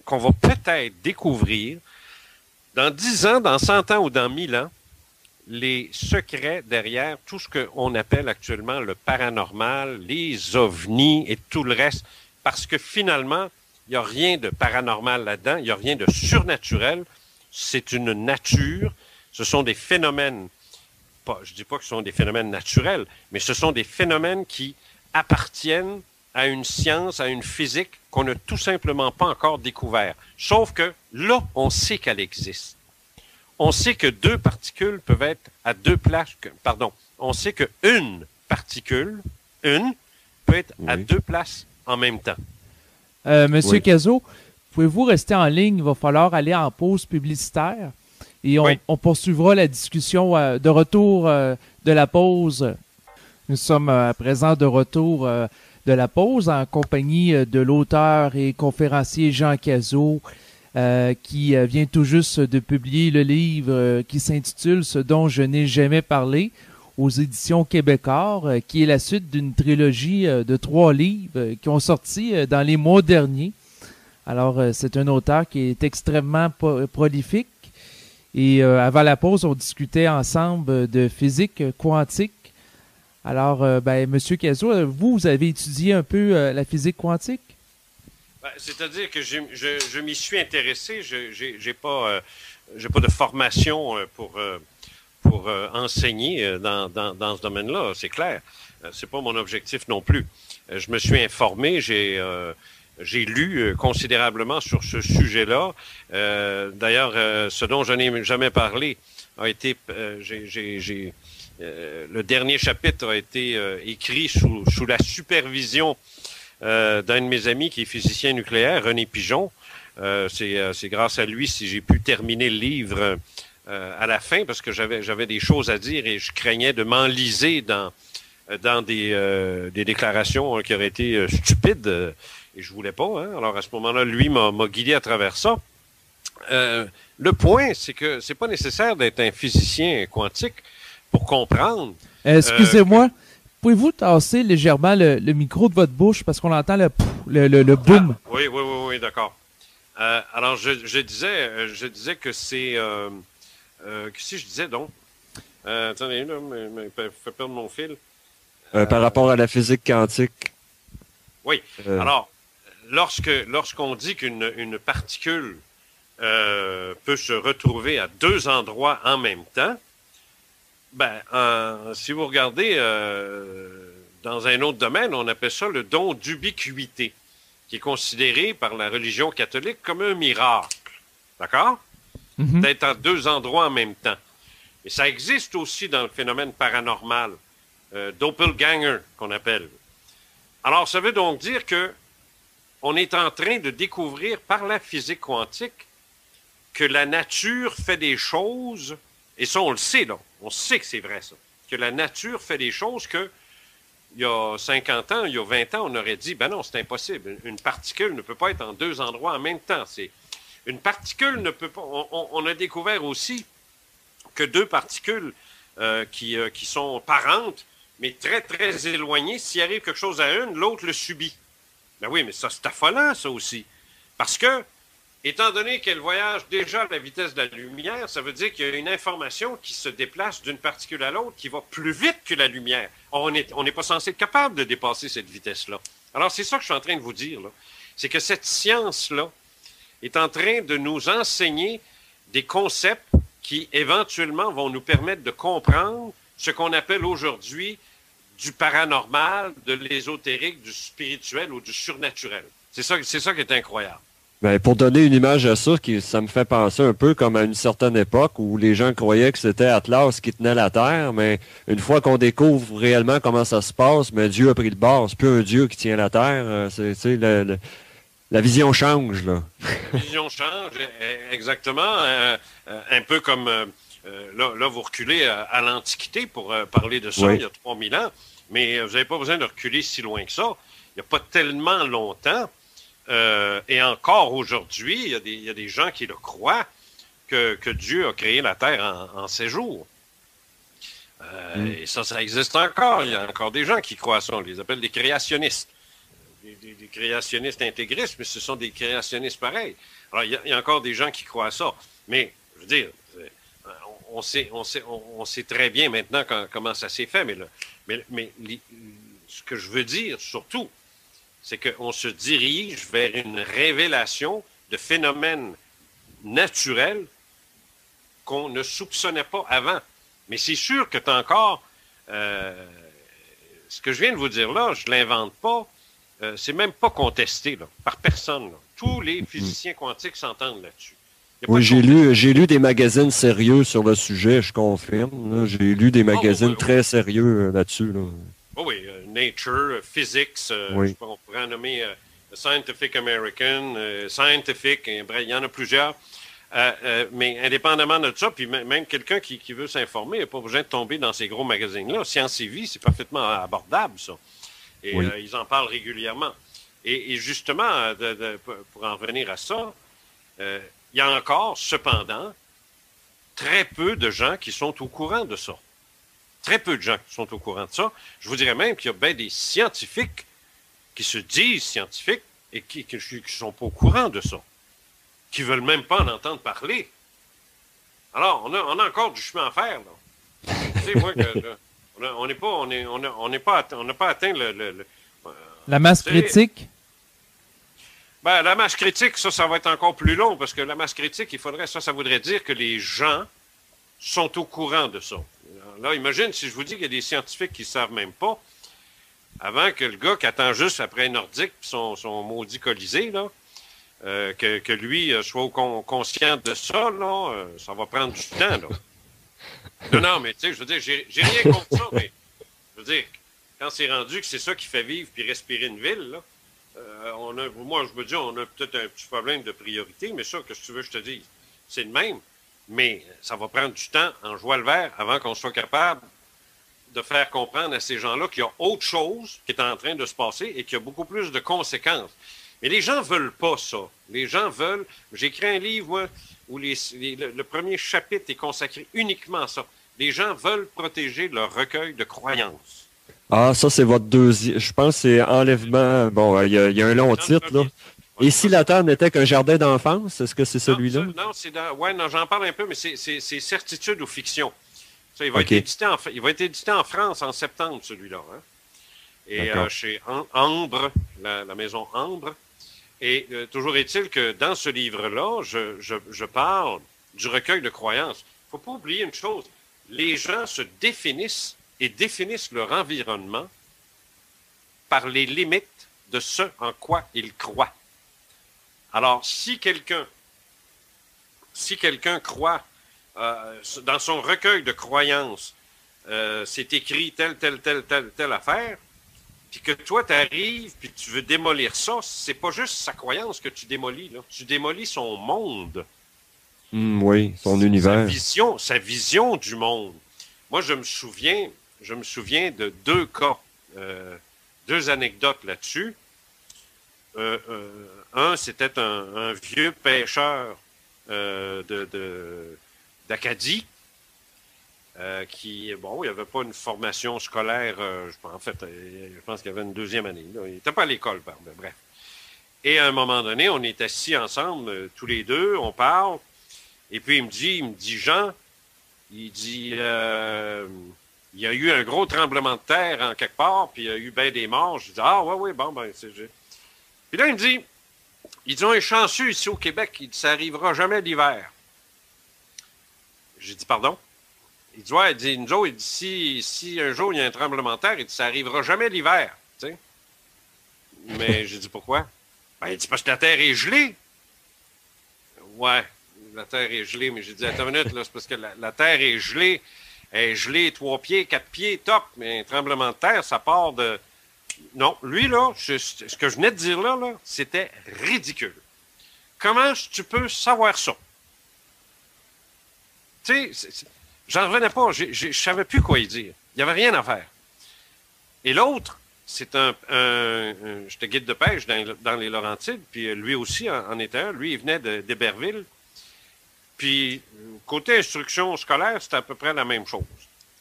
B: qu'on va peut-être découvrir dans 10 ans, dans 100 ans ou dans 1000 ans, les secrets derrière tout ce qu'on appelle actuellement le paranormal, les ovnis et tout le reste, parce que finalement, il n'y a rien de paranormal là-dedans, il n'y a rien de surnaturel, c'est une nature, ce sont des phénomènes, je dis pas que ce sont des phénomènes naturels, mais ce sont des phénomènes qui appartiennent à une science, à une physique qu'on n'a tout simplement pas encore découvert. Sauf que là, on sait qu'elle existe. On sait que deux particules peuvent être à deux places. On sait qu'une particule, peut être à deux places en même temps.
C: Monsieur Cazot, pouvez-vous rester en ligne? Il va falloir aller en pause publicitaire. Et on poursuivra la discussion de retour de la pause. Nous sommes à présent de retour de la pause en compagnie de l'auteur et conférencier Jean Cazot, qui vient tout juste de publier le livre qui s'intitule « Ce dont je n'ai jamais parlé » aux éditions Québécois, qui est la suite d'une trilogie de 3 livres qui ont sorti dans les mois derniers. Alors, c'est un auteur qui est extrêmement prolifique. Et avant la pause, on discutait ensemble de physique quantique. Alors, Monsieur Cazot, vous avez étudié un peu la physique quantique?
B: C'est-à-dire que je m'y suis intéressé. J'ai pas de formation pour enseigner dans ce domaine-là, c'est clair. C'est pas mon objectif non plus. Je me suis informé, j'ai lu considérablement sur ce sujet-là. D'ailleurs, ce dont je n'ai jamais parlé a été, le dernier chapitre a été écrit sous la supervision d'un de mes amis qui est physicien nucléaire, René Pigeon. C'est grâce à lui si j'ai pu terminer le livre à la fin, parce que j'avais des choses à dire et je craignais de m'enliser dans des déclarations qui auraient été stupides. Et je voulais pas, hein. Alors, à ce moment-là, lui m'a guidé à travers ça. Le point, c'est que c'est pas nécessaire d'être un physicien quantique pour comprendre.
C: Excusez-moi, Pouvez-vous tasser légèrement le micro de votre bouche parce qu'on entend le boom?
B: Oui, d'accord. Alors, je disais que c'est... si je disais donc... attendez, là, me fait perdre mon fil.
D: Par rapport à la physique quantique.
B: Oui. Alors, lorsqu'on dit qu'une particule peut se retrouver à deux endroits en même temps, si vous regardez dans un autre domaine, on appelle ça le don d'ubiquité, qui est considéré par la religion catholique comme un miracle. D'accord?
C: Mm-hmm.
B: D'être à deux endroits en même temps. Et ça existe aussi dans le phénomène paranormal, doppelganger, qu'on appelle. Alors, ça veut donc dire que on est en train de découvrir par la physique quantique que la nature fait des choses, et ça, on le sait, là. On sait que c'est vrai, ça. Que la nature fait des choses que, il y a 50 ans, il y a 20 ans, on aurait dit, ben non, c'est impossible. Une particule ne peut pas être en deux endroits en même temps. Une particule ne peut pas... On a découvert aussi que deux particules qui sont parentes, mais très, très éloignées, s'il arrive quelque chose à une, l'autre le subit. Ben oui, mais ça, c'est affolant, ça aussi. Parce que, étant donné qu'elle voyage déjà à la vitesse de la lumière, ça veut dire qu'il y a une information qui se déplace d'une particule à l'autre qui va plus vite que la lumière. On n'est pas censé être capable de dépasser cette vitesse-là. Alors, c'est ça que je suis en train de vous dire, là. C'est que cette science-là est en train de nous enseigner des concepts qui, éventuellement, vont nous permettre de comprendre ce qu'on appelle aujourd'hui du paranormal, de l'ésotérique, du spirituel ou du surnaturel. C'est ça qui est incroyable.
D: Ben, pour donner une image à ça, ça me fait penser un peu comme à une certaine époque où les gens croyaient que c'était Atlas qui tenait la Terre, mais une fois qu'on découvre réellement comment ça se passe, mais Dieu a pris le bord. C'est plus un Dieu qui tient la Terre. La vision change, là.
B: La vision change, exactement. Un peu comme... là, vous reculez à l'Antiquité pour parler de ça,
D: oui.
B: Il y a 3000 ans, mais vous n'avez pas besoin de reculer si loin que ça. Il n'y a pas tellement longtemps. Et encore aujourd'hui, il y a des gens qui le croient que Dieu a créé la Terre en 6 jours. Et ça existe encore. Il y a encore des gens qui croient à ça. On les appelle des créationnistes. Des créationnistes intégristes, mais ce sont des créationnistes pareils. Alors, il y a encore des gens qui croient à ça. Mais, je veux dire, on sait très bien maintenant comment ça s'est fait. Mais ce que je veux dire, surtout, c'est qu'on se dirige vers une révélation de phénomènes naturels qu'on ne soupçonnait pas avant. Mais c'est sûr que tu as encore... ce que je viens de vous dire là, je ne l'invente pas. C'est même pas contesté là, par personne. Là. Tous les physiciens quantiques s'entendent là-dessus.
D: Oui, j'ai lu des magazines sérieux sur le sujet, je confirme. J'ai lu des magazines très sérieux là-dessus. Là.
B: Oh oui, Nature, Physics,
D: oui.
B: On pourrait en nommer Scientific American, Scientific, bref, il y en a plusieurs. Mais indépendamment de ça, puis même quelqu'un qui veut s'informer, il n'a pas besoin de tomber dans ces gros magazines-là. Science et Vie, c'est parfaitement abordable, ça. Et ils en parlent régulièrement. Et justement, pour en revenir à ça, il y a encore, cependant, très peu de gens qui sont au courant de ça. Très peu de gens qui sont au courant de ça. Je vous dirais même qu'il y a bien des scientifiques qui se disent scientifiques et qui ne sont pas au courant de ça. Qui ne veulent même pas en entendre parler. Alors, on a encore du chemin à faire, là. Tu sais, moi, on n'a pas atteint
C: la masse critique?
B: Ben, la masse critique, ça va être encore plus long, parce que la masse critique, ça voudrait dire que les gens sont au courant de ça. Là, imagine si je vous dis qu'il y a des scientifiques qui ne savent même pas, avant que le gars qui attend juste après un nordique puis son maudit colisée, là, que lui soit conscient de ça, là, ça va prendre du temps, là. Non, mais tu sais, je veux dire, j'ai rien contre ça, mais je veux dire, quand c'est rendu que c'est ça qui fait vivre puis respirer une ville, là, moi, je me dis, on a peut-être un petit problème de priorité, mais ça, qu'est-ce que tu veux que je te dise? C'est le même, mais ça va prendre du temps en joie le vert avant qu'on soit capable de faire comprendre à ces gens-là qu'il y a autre chose qui est en train de se passer et qu'il y a beaucoup plus de conséquences. Mais les gens veulent pas ça. Les gens veulent... J'ai écrit un livre, moi, où le premier chapitre est consacré uniquement à ça. Les gens veulent protéger leur recueil de croyances.
D: Ah, ça, c'est votre deuxième. Je pense que c'est Enlèvement. Bon, il y a un long titre, là. Et si la Terre n'était qu'un jardin d'enfance, est-ce que c'est celui-là?
B: Non, c'est dans. Ouais, non, j'en parle un peu, mais c'est certitude ou fiction. Ça, il va
D: OK.
B: il va être édité en France en septembre, celui-là. Hein? Et
D: D'accord.
B: chez Ambre, la maison Ambre. Et toujours est-il que dans ce livre-là, je parle du recueil de croyances. Il ne faut pas oublier une chose. Les gens se définissent et définissent leur environnement par les limites de ce en quoi ils croient. Alors, si quelqu'un croit dans son recueil de croyances, c'est écrit telle affaire, puis que toi, tu arrives, puis tu veux démolir ça, c'est pas juste sa croyance que tu démolis, là. Tu démolis son monde.
D: Oui, son univers.
B: Sa vision du monde. Moi, je me souviens de deux cas, deux anecdotes là-dessus. Un, c'était un vieux pêcheur d'Acadie qui, bon, il n'avait pas une formation scolaire. En fait, je pense qu'il avait une deuxième année. Là. Il n'était pas à l'école, mais bref. Et à un moment donné, on est assis ensemble, tous les deux, on parle. Et puis il me dit, Jean, il dit, il y a eu un gros tremblement de terre en quelque part, puis il y a eu bien des morts. Je dis, ah ouais, bon, ben, c'est... Puis là, il me dit, ils ont un chanceux ici au Québec, il dit, ça n'arrivera jamais l'hiver. J'ai dit, pardon? Il dit, ouais, nous autres, il dit, si un jour il y a un tremblement de terre, il dit, ça n'arrivera jamais l'hiver. Tu sais? Mais j'ai dit, pourquoi? Ben, il dit, parce que la terre est gelée. Ouais, la terre est gelée, mais j'ai dit, attends une minute, là, c'est parce que la terre est gelée. Elle est gelée 3 pieds, 4 pieds, top. Mais un tremblement de terre, ça part de... Non, lui, là, ce que je venais de dire là, c'était ridicule. Comment tu peux savoir ça? Tu sais, j'en revenais pas. Je savais plus quoi y dire. Il n'y avait rien à faire. Et l'autre, c'est j'étais guide de pêche dans les Laurentides, puis lui aussi en était un. Lui, il venait d'Héberville. Puis, côté instruction scolaire, c'était à peu près la même chose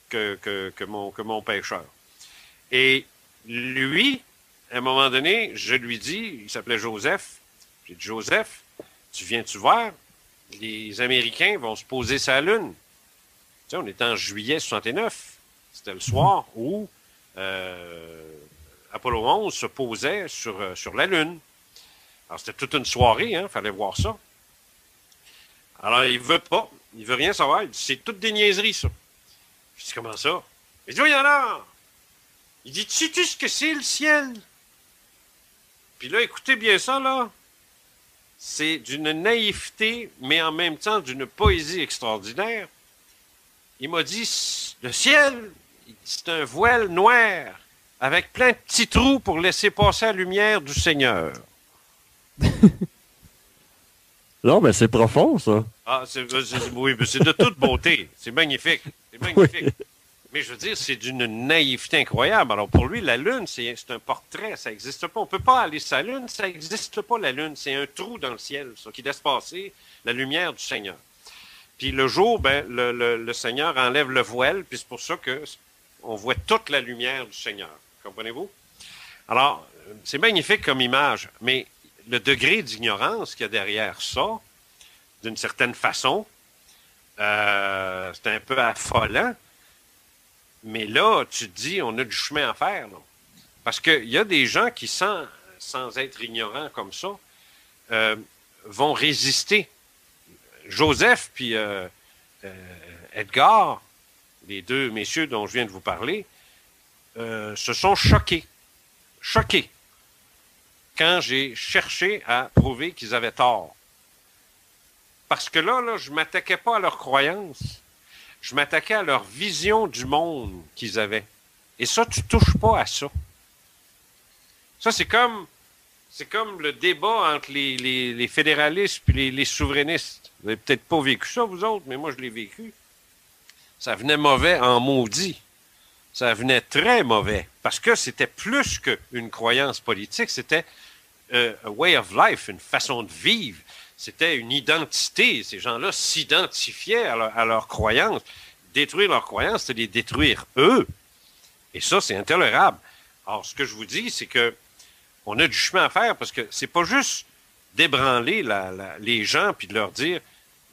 B: que mon pêcheur. Et lui, à un moment donné, je lui dis, il s'appelait Joseph, j'ai dit, Joseph, tu viens-tu voir? Les Américains vont se poser sa lune. Tu sais, on était en juillet 69. C'était le soir où Apollo 11 se posait sur la lune. Alors, c'était toute une soirée, hein, fallait voir ça. Alors, il veut pas, il veut rien savoir. Il dit, c'est toutes des niaiseries, ça. Je dis, comment ça? Il dit, oui, il y en a. Il dit, sais-tu ce que c'est, le ciel? Puis là, écoutez bien ça, là. C'est d'une naïveté, mais en même temps d'une poésie extraordinaire. Il m'a dit, le ciel, c'est un voile noir avec plein de petits trous pour laisser passer la lumière du Seigneur.
D: Non, mais c'est profond, ça.
B: Ah, oui, mais c'est de toute beauté. C'est magnifique. C'est magnifique. Oui. Mais je veux dire, c'est d'une naïveté incroyable. Alors pour lui, la Lune, c'est un portrait, ça n'existe pas. On ne peut pas aller sur la Lune, ça n'existe pas, la Lune. C'est un trou dans le ciel, ça, qui laisse passer la lumière du Seigneur. Puis le jour, ben, le Seigneur enlève le voile, puis c'est pour ça qu'on voit toute la lumière du Seigneur. Comprenez-vous? Alors, c'est magnifique comme image, mais le degré d'ignorance qu'il y a derrière ça, d'une certaine façon, c'est un peu affolant. Mais là, tu te dis, on a du chemin à faire. Là. Parce qu'il y a des gens qui, sans être ignorants comme ça, vont résister. Joseph puis Edgar, les deux messieurs dont je viens de vous parler, se sont choqués. Choqués. Quand j'ai cherché à prouver qu'ils avaient tort. Parce que là, je ne m'attaquais pas à leurs croyances. Je m'attaquais à leur vision du monde qu'ils avaient. Et ça, tu ne touches pas à ça. Ça, c'est comme le débat entre les fédéralistes et les souverainistes. Vous n'avez peut-être pas vécu ça, vous autres, mais moi, je l'ai vécu. Ça venait mauvais en maudit. Ça venait très mauvais. Parce que c'était plus qu'une croyance politique. C'était a way of life, une façon de vivre. C'était une identité. Ces gens-là s'identifiaient à leur croyance. Détruire leur croyance, c'était les détruire eux. Et ça, c'est intolérable. Alors, ce que je vous dis, c'est que on a du chemin à faire parce que c'est pas juste d'ébranler les gens puis de leur dire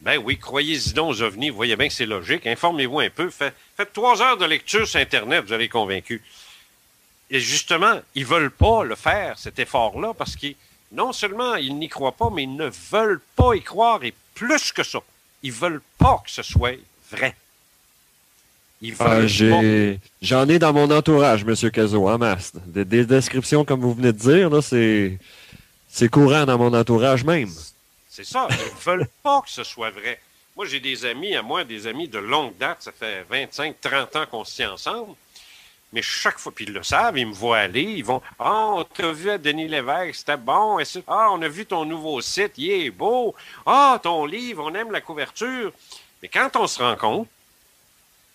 B: ben oui, croyez-y donc aux ovnis, vous voyez bien que c'est logique, informez-vous un peu, faites 3 heures de lecture sur Internet, vous allez être convaincu. Et justement, ils veulent pas le faire, cet effort-là, parce qu'ils non seulement ils n'y croient pas, mais ils ne veulent pas y croire, et plus que ça, ils veulent pas que ce soit vrai.
D: J'en ai dans mon entourage, M. Cazot, en masse. Des descriptions, comme vous venez de dire, là, c'est courant dans mon entourage même.
B: C'est ça, ils ne veulent pas que ce soit vrai. Moi, j'ai des amis, des amis de longue date, ça fait 25, 30 ans qu'on se tient ensemble, mais chaque fois, puis ils le savent, ils me voient aller, ils vont « Ah, on t'a vu à Denis Lévesque, c'était bon, ah, on a vu ton nouveau site, il est beau, ah, ton livre, on aime la couverture. » Mais quand on se rencontre,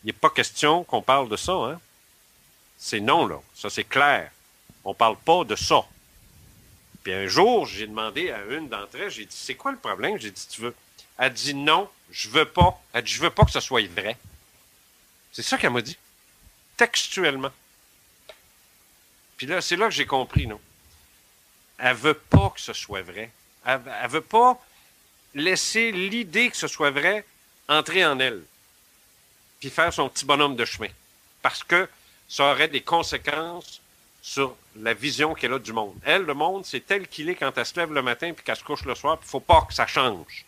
B: il n'est pas question qu'on parle de ça, hein? C'est non, là. Ça, c'est clair. On parle pas de ça. Puis un jour, j'ai demandé à une d'entre elles, j'ai dit, c'est quoi le problème? J'ai dit, tu veux? Elle dit, non, je veux pas. Elle dit, je veux pas que ça soit vrai. C'est ça qu'elle m'a dit. Textuellement. Puis là, c'est là que j'ai compris, non? Elle veut pas que ce soit vrai. Elle veut pas laisser l'idée que ce soit vrai entrer en elle. Puis faire son petit bonhomme de chemin. Parce que ça aurait des conséquences sur la vision qu'elle a du monde. Elle, le monde, c'est tel qu'il est quand elle se lève le matin puis qu'elle se couche le soir, puis il ne faut pas que ça change.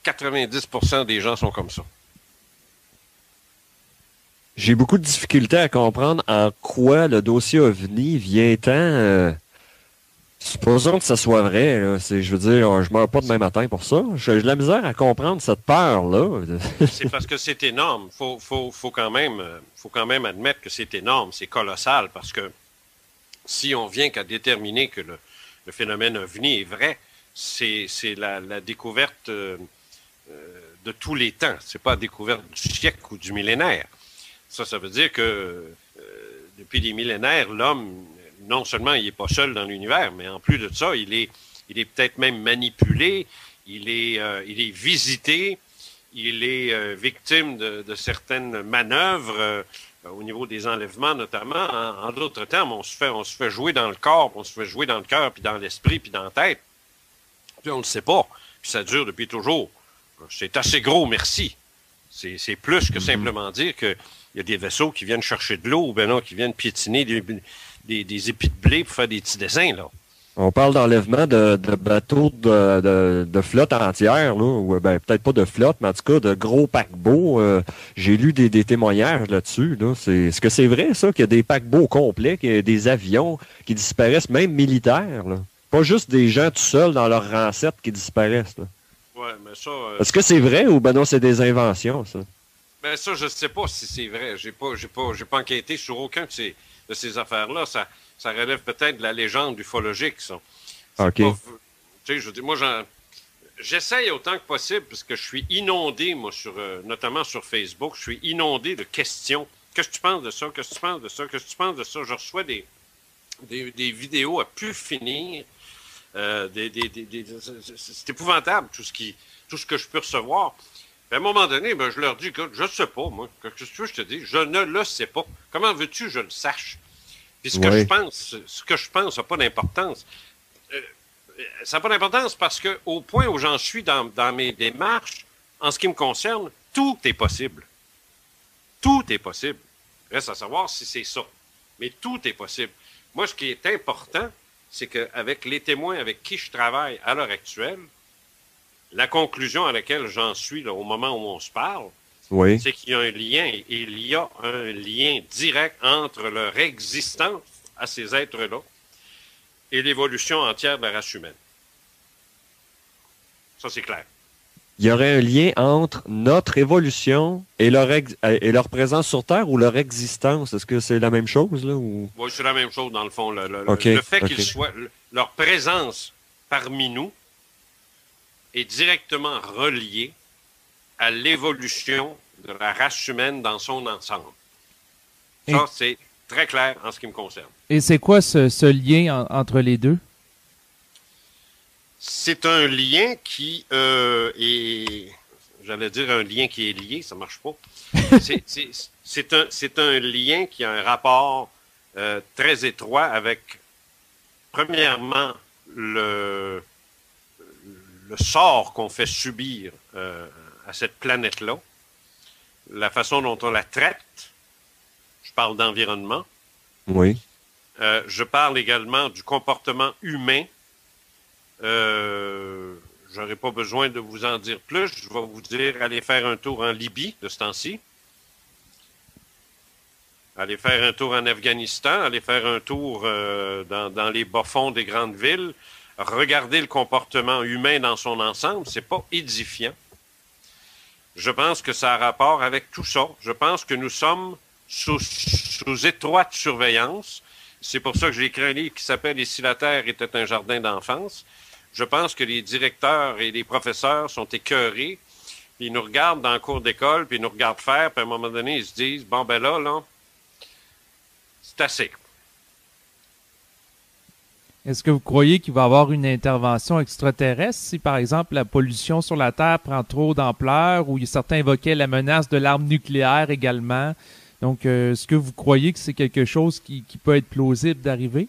B: 90% des gens sont comme ça.
D: J'ai beaucoup de difficultés à comprendre en quoi le dossier OVNI vient tant... supposons que ça soit vrai, là. Je veux dire, je meurs pas demain matin pour ça. J'ai de la misère à comprendre cette peur-là.
B: C'est parce que c'est énorme. Faut quand même admettre que c'est énorme, c'est colossal, parce que si on vient qu'à déterminer que le phénomène OVNI est vrai, c'est la découverte de tous les temps. C'est pas la découverte du siècle ou du millénaire. Ça veut dire que depuis des millénaires, l'homme, non seulement il n'est pas seul dans l'univers, mais en plus de ça, il est peut-être même manipulé, il est visité, il est victime de certaines manœuvres au niveau des enlèvements notamment. En d'autres termes, on se fait jouer dans le corps, on se fait jouer dans le cœur, puis dans l'esprit, puis dans la tête. Puis on ne le sait pas. Puis ça dure depuis toujours. C'est assez gros, merci. C'est plus que simplement dire qu'il y a des vaisseaux qui viennent chercher de l'eau, ou bien non, qui viennent piétiner des épis de blé pour faire des petits dessins, là.
D: On parle d'enlèvement de bateaux de flotte entière, là, ou ben peut-être pas de flotte, mais en tout cas de gros paquebots. J'ai lu des témoignages là-dessus. Là. Est-ce que c'est vrai, ça, qu'il y a des paquebots complets, qu'il y a des avions qui disparaissent, même militaires, là? Pas juste des gens tout seuls dans leur rancette qui disparaissent, là.
B: Ouais, mais ça...
D: Est-ce que c'est vrai ou ben non, c'est des inventions, ça?
B: Ben ça, je ne sais pas si c'est vrai. J'ai pas enquêté sur aucun de ces affaires-là. Ça relève peut-être de la légende ufologique, ça.
D: OK.
B: Tu sais, je dis, moi, j'essaye autant que possible, parce que je suis inondé, moi, notamment sur Facebook, je suis inondé de questions. Qu'est-ce que tu penses de ça? Qu'est-ce que tu penses de ça? Qu'est-ce que tu penses de ça? Je reçois des vidéos à plus finir. C'est épouvantable, tout ce que je peux recevoir. Puis à un moment donné, ben, je leur dis, écoute, je ne sais pas, moi. Qu'est-ce que tu veux, je te dis? Je ne le sais pas. Comment veux-tu que je le sache? Puis ce que je pense n'a pas d'importance. Ça n'a pas d'importance parce que au point où j'en suis dans mes démarches, en ce qui me concerne, tout est possible. Tout est possible. Reste à savoir si c'est ça. Mais tout est possible. Moi, ce qui est important, c'est qu'avec les témoins avec qui je travaille à l'heure actuelle, la conclusion à laquelle j'en suis là, au moment où on se parle, c'est qu'il y a un lien, et il y a un lien direct entre leur existence à ces êtres-là et l'évolution entière de la race humaine. Ça, c'est clair.
D: Il y aurait un lien entre notre évolution et leur présence sur Terre ou leur existence. Est-ce que c'est la même chose, là? Ou...
B: Oui, c'est la même chose, dans le fond. Le fait qu'ils soient... Leur présence parmi nous est directement reliée à l'évolution de la race humaine dans son ensemble. Ça, c'est très clair en ce qui me concerne.
C: Et c'est quoi ce lien entre les deux?
B: C'est un lien qui est... j'allais dire un lien qui est lié, ça marche pas. C'est un lien qui a un rapport très étroit avec, premièrement, le sort qu'on fait subir à cette planète-là, la façon dont on la traite. Je parle d'environnement.
D: Oui.
B: Je parle également du comportement humain. J'aurais pas besoin de vous en dire plus. Je vais vous dire, allez faire un tour en Libye de ce temps-ci. Allez faire un tour en Afghanistan. Allez faire un tour dans les bas-fonds des grandes villes. Regardez le comportement humain dans son ensemble. C'est pas édifiant. Je pense que ça a rapport avec tout ça. Je pense que nous sommes sous étroite surveillance. C'est pour ça que j'ai écrit un livre qui s'appelle « Et si la Terre était un jardin d'enfance ». Je pense que les directeurs et les professeurs sont écœurés, puis ils nous regardent dans le cours d'école, puis ils nous regardent faire, puis à un moment donné, ils se disent « Bon, ben là, c'est assez ».
C: Est-ce que vous croyez qu'il va y avoir une intervention extraterrestre si, par exemple, la pollution sur la Terre prend trop d'ampleur ou certains évoquaient la menace de l'arme nucléaire également? Donc, est-ce que vous croyez que c'est quelque chose qui peut être plausible d'arriver?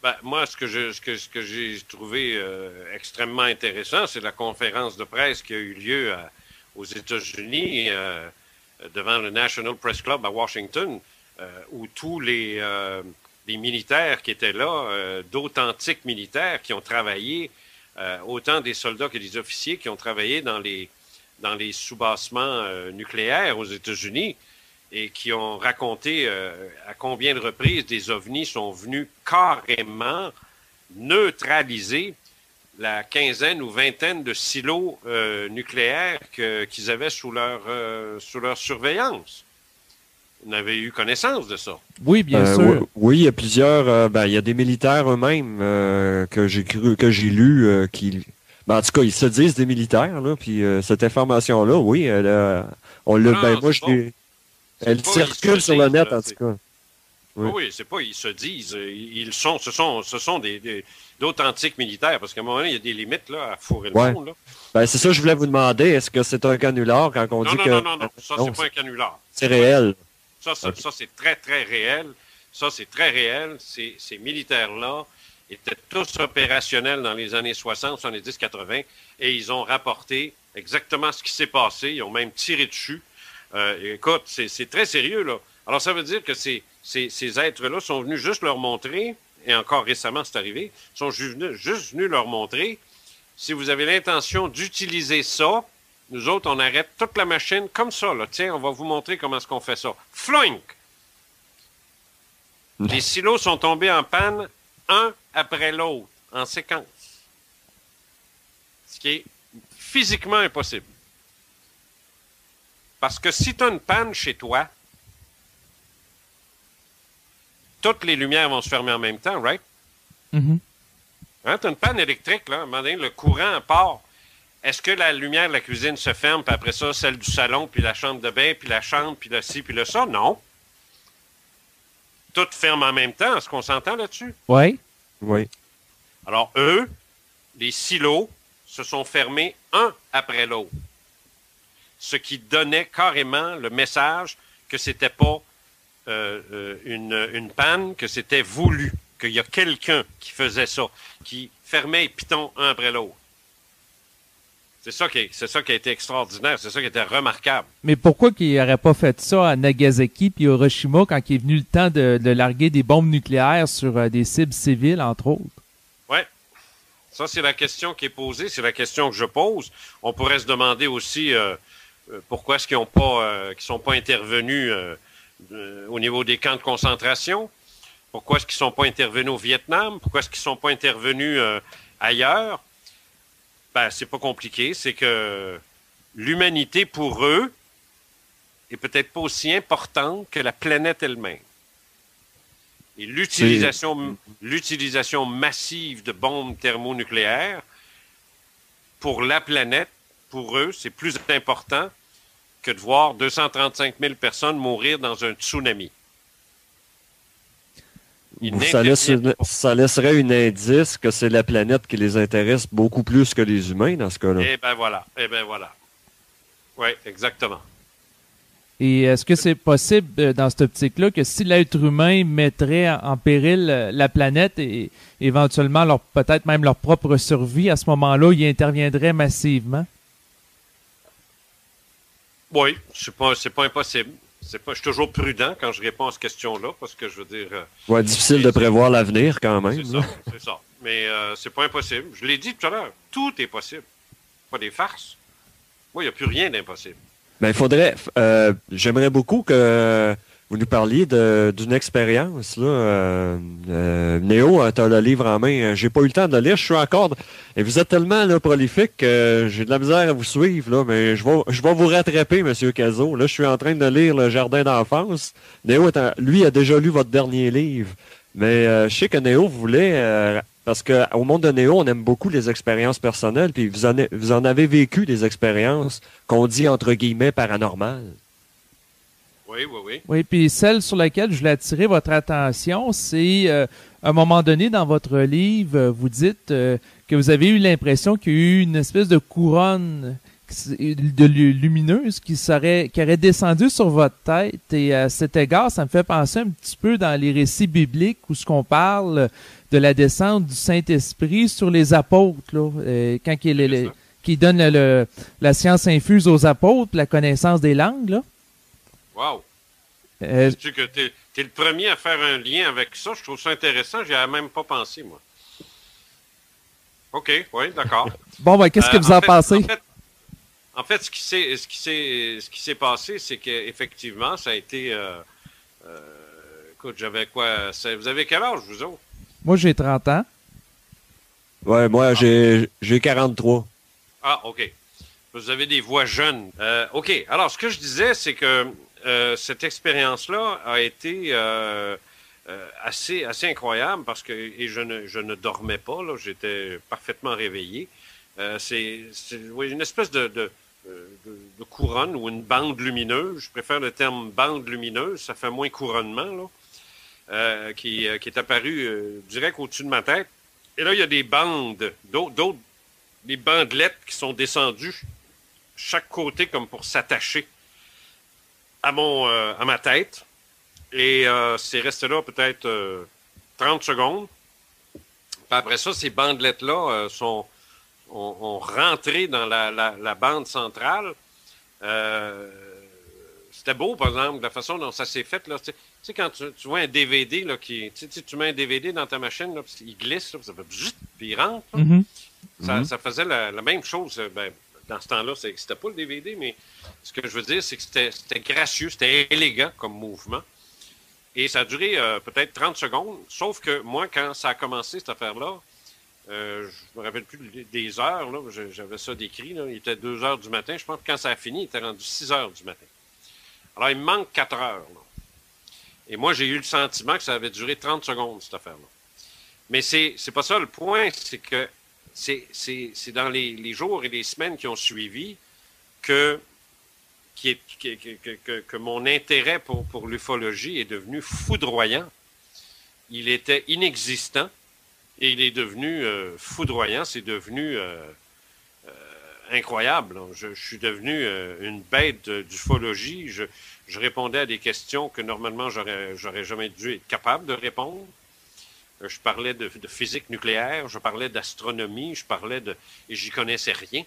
B: Ben, moi, ce que j'ai trouvé extrêmement intéressant, c'est la conférence de presse qui a eu lieu aux États-Unis devant le National Press Club à Washington, où tous les militaires qui étaient là, d'authentiques militaires qui ont travaillé, autant des soldats que des officiers qui ont travaillé dans les soubassements nucléaires aux États-Unis, et qui ont raconté à combien de reprises des ovnis sont venus carrément neutraliser la quinzaine ou vingtaine de silos nucléaires qu'ils avaient sous leur surveillance. Vous avez eu connaissance de ça?
C: Oui, bien sûr.
D: Oui, il y a plusieurs... il y a des militaires eux-mêmes que j'ai lu qui... Ben, en tout cas, ils se disent des militaires, là, puis cette information-là, oui, on l'a... moi, je l'ai... Elle circule sur le net, en tout cas.
B: Oui, c'est pas, ils se disent, ce sont d'authentiques militaires, parce qu'à un moment donné, il y a des limites, là, à fourrer le monde, là.
D: Ben, c'est ça que je voulais vous demander. Est-ce que c'est un canular quand on dit que...
B: Non, ça, c'est pas un canular.
D: C'est réel.
B: Ça, c'est très, très réel. Ça, c'est très réel. Ces militaires-là étaient tous opérationnels dans les années 60, 70, 80, et ils ont rapporté exactement ce qui s'est passé. Ils ont même tiré dessus. Écoute, c'est très sérieux, là. Alors, ça veut dire que ces êtres-là sont venus juste leur montrer, et encore récemment, c'est arrivé, sont juste venus leur montrer, si vous avez l'intention d'utiliser ça, nous autres, on arrête toute la machine comme ça, là. Tiens, on va vous montrer comment est-ce qu'on fait ça. Floink! Les silos sont tombés en panne, un après l'autre, en séquence. Ce qui est physiquement impossible. Parce que si tu as une panne chez toi, toutes les lumières vont se fermer en même temps, right?
C: Mm-hmm.
B: Hein, tu as une panne électrique, là, à un moment donné, le courant part. Est-ce que la lumière de la cuisine se ferme, puis après ça, celle du salon, puis la chambre de bain, puis la chambre, puis le ci, puis le ça? Non. Tout ferme en même temps. Est-ce qu'on s'entend là-dessus?
C: Oui.
D: Oui.
B: Alors, eux, les silos, se sont fermés un après l'autre. Ce qui donnait carrément le message que c'était pas une panne, que c'était voulu, qu'il y a quelqu'un qui faisait ça, qui fermait les pitons un après l'autre. C'est ça qui a été extraordinaire, c'est ça qui était remarquable.
C: Mais pourquoi qu'il n'aurait pas fait ça à Nagasaki puis Hiroshima quand il est venu le temps de larguer des bombes nucléaires sur des cibles civiles, entre autres?
B: Oui. Ça, c'est la question qui est posée, c'est la question que je pose. On pourrait se demander aussi pourquoi est-ce qu'ils sont pas intervenus au niveau des camps de concentration? Pourquoi est-ce qu'ils sont pas intervenus au Vietnam? Pourquoi est-ce qu'ils sont pas intervenus ailleurs? Ben, c'est pas compliqué. C'est que l'humanité, pour eux, est peut-être pas aussi importante que la planète elle-même. Et l'utilisation massive de bombes thermonucléaires, pour la planète, pour eux, c'est plus important que de voir 235 000 personnes mourir dans un tsunami.
D: Ça laisserait un indice que c'est la planète qui les intéresse beaucoup plus que les humains dans ce cas-là.
B: Eh ben voilà. Oui, exactement.
C: Et est-ce que c'est possible, dans cette optique-là, que si l'être humain mettrait en péril la planète et éventuellement peut-être même leur propre survie, à ce moment-là, ils interviendraient massivement?
B: Oui, c'est pas impossible. Je suis toujours prudent quand je réponds à cette question-là, parce que je veux dire...
D: Ouais, difficile de prévoir l'avenir quand même.
B: C'est ça. Mais c'est pas impossible. Je l'ai dit tout à l'heure, tout est possible. Pas des farces. Moi, il n'y a plus rien d'impossible.
D: Ben, il faudrait... j'aimerais beaucoup que vous nous parliez d'une expérience. Là. Néo, tu as le livre en main. J'ai pas eu le temps de le lire. Je suis encore... Et vous êtes tellement là, prolifique que j'ai de la misère à vous suivre. Là, mais je vais vous rattraper, M. Cazot. Là, je suis en train de lire Le Jardin d'enfance. Néo, lui, a déjà lu votre dernier livre. Mais je sais que Néo voulait... parce qu'au monde de Néo, on aime beaucoup les expériences personnelles, puis vous en avez vécu des expériences qu'on dit entre guillemets paranormales.
B: Oui, oui, oui.
C: Oui, puis celle sur laquelle je voulais attirer votre attention, c'est à un moment donné dans votre livre, vous dites que vous avez eu l'impression qu'il y a eu une espèce de couronne lumineuse qui aurait descendu sur votre tête. Et à cet égard, ça me fait penser un petit peu dans les récits bibliques où ce qu'on parle de la descente du Saint-Esprit sur les apôtres, là, quand qui donne la science infuse aux apôtres, la connaissance des langues, là.
B: Wow! Sais-tu que t'es le premier à faire un lien avec ça? Je trouve ça intéressant. J'y avais même pas pensé, moi. OK, oui, d'accord.
C: Bon, ben, qu'est-ce que vous en pensez?
B: En fait, ce qui s'est passé, c'est qu'effectivement, ça a été... écoute, j'avais quoi? Vous avez quel âge, vous autres?
C: Moi, j'ai 30 ans.
D: Ouais, moi, j'ai 43. Ah,
B: OK. Vous avez des voix jeunes. OK. Alors, ce que je disais, c'est que cette expérience-là a été assez incroyable parce que je ne dormais pas, là, j'étais parfaitement réveillé. C'est une espèce de couronne ou une bande lumineuse. Je préfère le terme bande lumineuse, ça fait moins couronnement, là, qui est apparu direct au-dessus de ma tête. Et là, il y a des bandes, des bandelettes qui sont descendues chaque côté comme pour s'attacher à ma tête. Et c'est resté là peut-être 30 secondes. Puis après ça, ces bandelettes-là ont rentré dans la bande centrale. C'était beau, par exemple, la façon dont ça s'est fait. Là. Tu sais, quand tu vois un DVD, là, tu mets un DVD dans ta machine, là, il glisse, là, ça fait bzzzt, puis il rentre. Ça faisait la même chose. Ben, dans ce temps-là, c'était pas le DVD, mais ce que je veux dire, c'est que c'était gracieux, c'était élégant comme mouvement. Et ça a duré peut-être 30 secondes, sauf que moi, quand ça a commencé, cette affaire-là, je me rappelle plus des heures, là, j'avais ça décrit, là, il était 2 heures du matin, je pense que quand ça a fini, il était rendu 6 heures du matin. Alors, il me manque 4 heures. Là. Et moi, j'ai eu le sentiment que ça avait duré 30 secondes, cette affaire-là. Mais c'est pas ça le point, c'est que c'est dans les jours et les semaines qui ont suivi que mon intérêt pour l'ufologie est devenu foudroyant. Il était inexistant et il est devenu foudroyant. C'est devenu incroyable. Je suis devenu une bête d'ufologie. Je répondais à des questions que normalement j'aurais jamais dû être capable de répondre. Je parlais de physique nucléaire, je parlais d'astronomie, et j'y connaissais rien.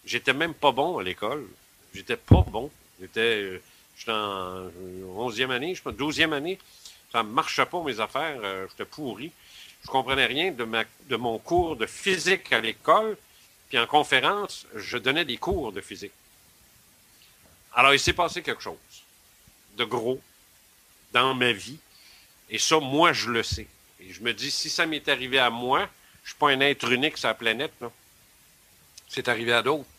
B: J'étais même pas bon à l'école. J'étais pas bon. J'étais en 11e année, je pense, 12e année. Ça ne marchait pas, mes affaires. J'étais pourri. Je comprenais rien de mon cours de physique à l'école. Puis en conférence, je donnais des cours de physique. Alors, il s'est passé quelque chose de gros dans ma vie. Et ça, moi, je le sais. Et je me dis, si ça m'est arrivé à moi, je ne suis pas un être unique sur la planète, là. C'est arrivé à d'autres.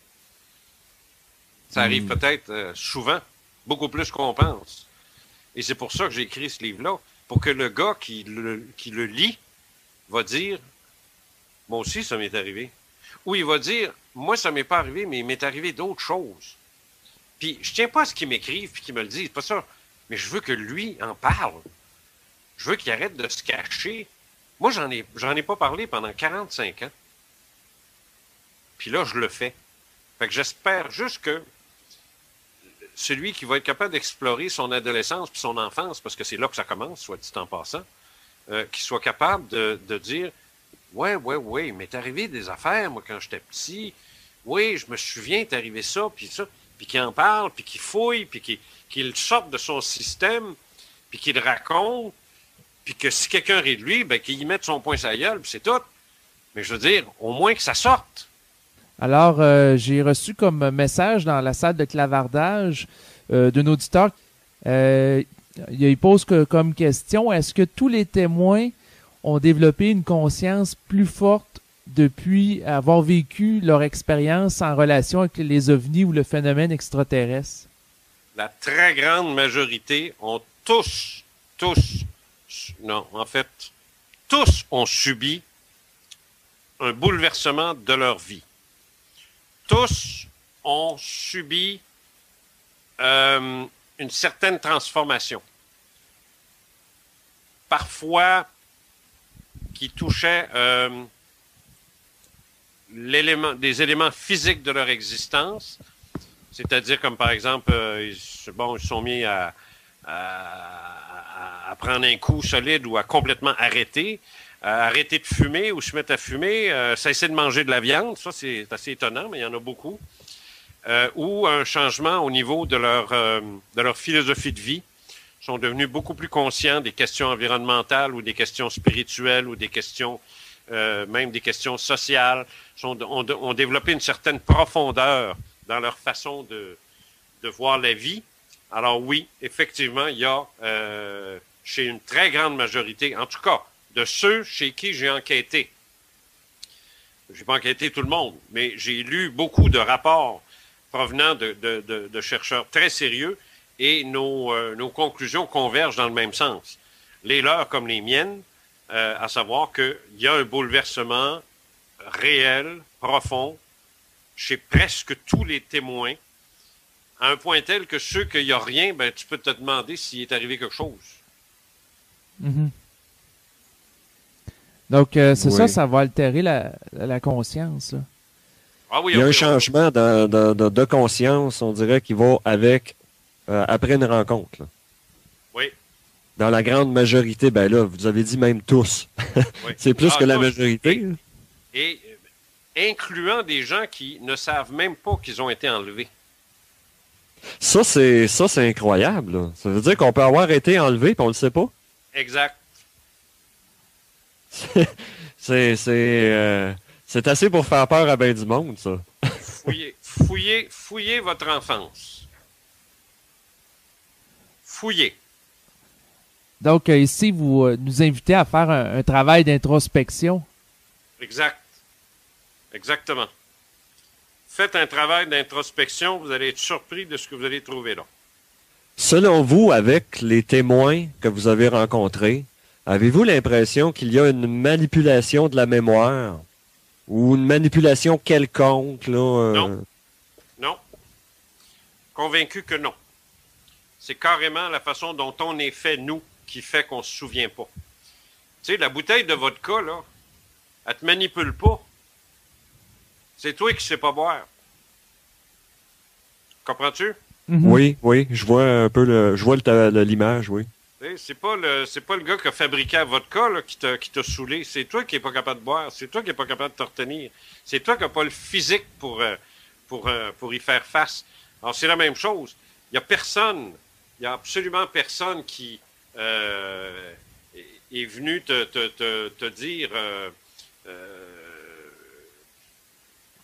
B: Ça arrive peut-être souvent, beaucoup plus qu'on pense. Et c'est pour ça que j'ai écrit ce livre-là, pour que le gars qui le lit va dire, moi aussi, ça m'est arrivé. Ou il va dire, moi, ça m'est pas arrivé, mais il m'est arrivé d'autres choses. Puis, je tiens pas à ce qu'il m'écrive puis qu'il me le dise, c'est pas ça. Mais je veux que lui en parle. Je veux qu'il arrête de se cacher. Moi, j'en ai pas parlé pendant 45 ans. Puis là, je le fais. Fait que j'espère juste que celui qui va être capable d'explorer son adolescence puis son enfance, parce que c'est là que ça commence, soit dit en passant, qui soit capable de dire ouais, mais t'es arrivé des affaires, moi, quand j'étais petit. Oui, je me souviens, t'es arrivé ça, puis qu'il en parle, puis qu'il fouille, puis qu'il sorte de son système, puis qu'il raconte, puis que si quelqu'un rit de lui, ben qu'il y mette son poing sur la gueule, puis c'est tout. Mais je veux dire, au moins que ça sorte.
C: Alors, j'ai reçu comme message dans la salle de clavardage d'un auditeur. Il pose comme question, est-ce que tous les témoins ont développé une conscience plus forte depuis avoir vécu leur expérience en relation avec les ovnis ou le phénomène extraterrestre?
B: La très grande majorité ont tous ont subi un bouleversement de leur vie. Tous ont subi une certaine transformation. Parfois, qui touchait des éléments physiques de leur existence, c'est-à-dire comme par exemple, ils sont mis à prendre un coup solide ou à complètement arrêter de fumer ou se mettre à fumer, cesser de manger de la viande, ça c'est assez étonnant, mais il y en a beaucoup, ou un changement au niveau de leur philosophie de vie. Ils sont devenus beaucoup plus conscients des questions environnementales ou des questions spirituelles ou des questions, même des questions sociales, ont développé une certaine profondeur dans leur façon de voir la vie. Alors oui, effectivement, il y a chez une très grande majorité, en tout cas, de ceux chez qui j'ai enquêté. Je n'ai pas enquêté tout le monde, mais j'ai lu beaucoup de rapports provenant de chercheurs très sérieux et nos conclusions convergent dans le même sens. Les leurs comme les miennes, à savoir qu'il y a un bouleversement réel, profond, chez presque tous les témoins, à un point tel que ceux qu'il n'y a rien, ben, tu peux te demander s'il est arrivé quelque chose.
C: Mm-hmm. Donc, c'est ça va altérer la conscience. Là.
B: Ah oui,
D: il y a un changement de conscience, on dirait, qui va avec après une rencontre. Là.
B: Oui.
D: Dans la grande majorité, ben là, vous avez dit même tous. Oui. C'est plus que la majorité.
B: Et incluant des gens qui ne savent même pas qu'ils ont été enlevés.
D: Ça, c'est incroyable. Là. Ça veut dire qu'on peut avoir été enlevé et on ne le sait pas.
B: Exact.
D: C'est assez pour faire peur à bien du monde, ça.
B: Fouillez votre enfance. Fouillez.
C: Donc, ici, vous nous invitez à faire un travail d'introspection.
B: Exact. Exactement. Faites un travail d'introspection, vous allez être surpris de ce que vous allez trouver là.
D: Selon vous, avec les témoins que vous avez rencontrés, avez-vous l'impression qu'il y a une manipulation de la mémoire ou une manipulation quelconque? Là,
B: Non. Non. Convaincu que non. C'est carrément la façon dont on est fait, nous, qui fait qu'on ne se souvient pas. Tu sais, la bouteille de vodka, là, elle te manipule pas. C'est toi qui ne sais pas boire. Comprends-tu?
D: Mm-hmm. Oui, je vois un peu l'image, oui.
B: C'est pas le gars qui a fabriqué la vodka là, qui t'a saoulé. C'est toi qui n'es pas capable de boire. C'est toi qui n'es pas capable de te retenir. C'est toi qui n'as pas le physique pour y faire face. Alors, c'est la même chose. Il y a absolument personne qui est venu te dire...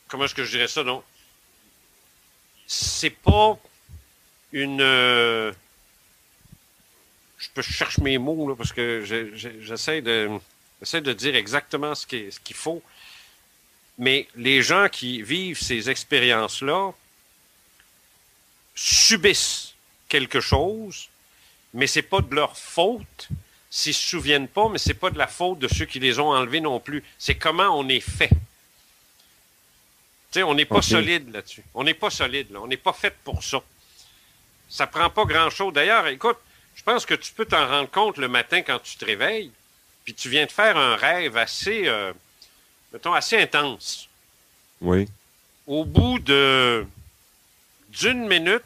B: comment est-ce que je dirais ça, non? C'est pas une... je cherche mes mots, là, parce que j'essaie de dire exactement ce qu'il faut. Mais les gens qui vivent ces expériences-là subissent quelque chose, mais c'est pas de leur faute s'ils se souviennent pas, mais c'est pas de la faute de ceux qui les ont enlevés non plus. C'est comment on est fait. Tu sais, on n'est pas solide là-dessus. On n'est pas solide, là. On n'est pas fait pour ça. Ça prend pas grand-chose. D'ailleurs, écoute, je pense que tu peux t'en rendre compte le matin quand tu te réveilles, puis tu viens de faire un rêve assez, assez intense.
D: Oui.
B: Au bout d'une minute,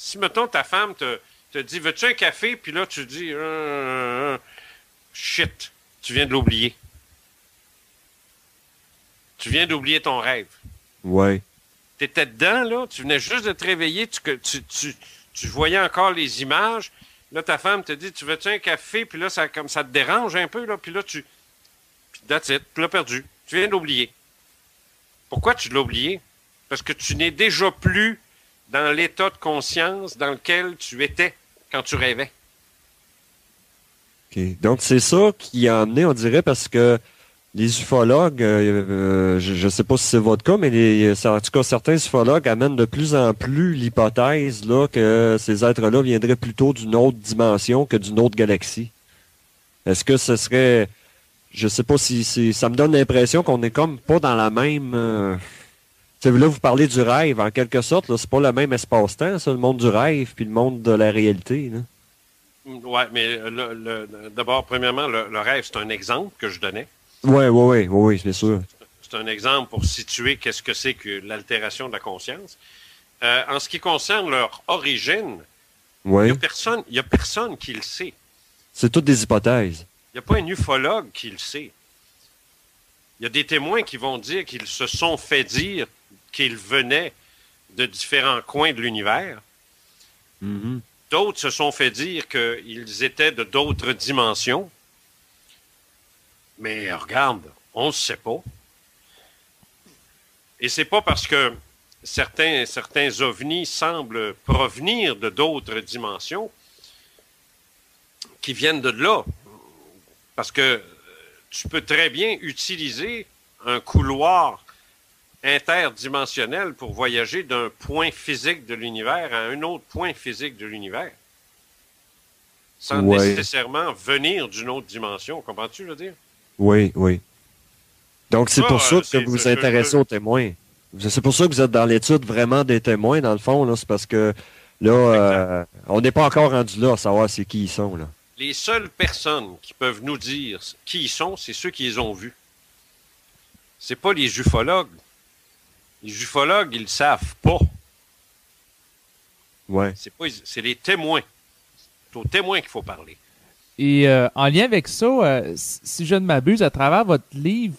B: Si, mettons, ta femme te dit, veux-tu un café? Puis là, tu dis, shit, tu viens de l'oublier. Tu viens d'oublier ton rêve.
D: Ouais.
B: Tu étais dedans, là, tu venais juste de te réveiller, tu voyais encore les images. Là, ta femme te dit, tu veux-tu un café? Puis là, ça te dérange un peu, là. Puis là, puis that's it, tu l'as perdu. Tu viens de l'oublier. Pourquoi tu l'as oublié? Parce que tu n'es déjà plus dans l'état de conscience dans lequel tu étais quand tu rêvais.
D: OK. Donc, c'est ça qui a amené, on dirait, parce que les ufologues, je ne sais pas si c'est votre cas, mais en tout cas, certains ufologues amènent de plus en plus l'hypothèse là, que ces êtres-là viendraient plutôt d'une autre dimension que d'une autre galaxie. Est-ce que ce serait... Je sais pas si ça me donne l'impression qu'on est comme pas dans la même... là, vous parlez du rêve, en quelque sorte. Là, c'est pas le même espace-temps, ça, le monde du rêve puis le monde de la réalité. Là.
B: Oui, mais d'abord, premièrement, le rêve, c'est un exemple que je donnais.
D: Oui, c'est sûr.
B: C'est un exemple pour situer qu'est-ce que c'est que l'altération de la conscience. En ce qui concerne leur origine, il n'y a personne qui le sait.
D: C'est toutes des hypothèses.
B: Il n'y a pas un ufologue qui le sait. Il y a des témoins qui vont dire qu'ils se sont fait dire qu'ils venaient de différents coins de l'univers.
D: Mm-hmm.
B: D'autres se sont fait dire qu'ils étaient de d'autres dimensions. Mais regarde, on ne sait pas. Et c'est pas parce que certains ovnis semblent provenir de d'autres dimensions qui viennent de là. Parce que tu peux très bien utiliser un couloir interdimensionnel pour voyager d'un point physique de l'univers à un autre point physique de l'univers. Sans nécessairement venir d'une autre dimension. Comprends-tu, je veux dire?
D: Oui. Donc, c'est pour ça que vous vous intéressez aux témoins. C'est pour ça que vous êtes dans l'étude vraiment des témoins, dans le fond. Là, c'est parce que là, on n'est pas encore rendu là à savoir c'est qui ils sont. Là.
B: Les seules personnes qui peuvent nous dire qui ils sont, c'est ceux qui les ont vus. C'est pas les ufologues. Les ufologues, ils le savent pas.
D: Ouais.
B: C'est les témoins. C'est aux témoins qu'il faut parler.
C: Et en lien avec ça, si je ne m'abuse, à travers votre livre,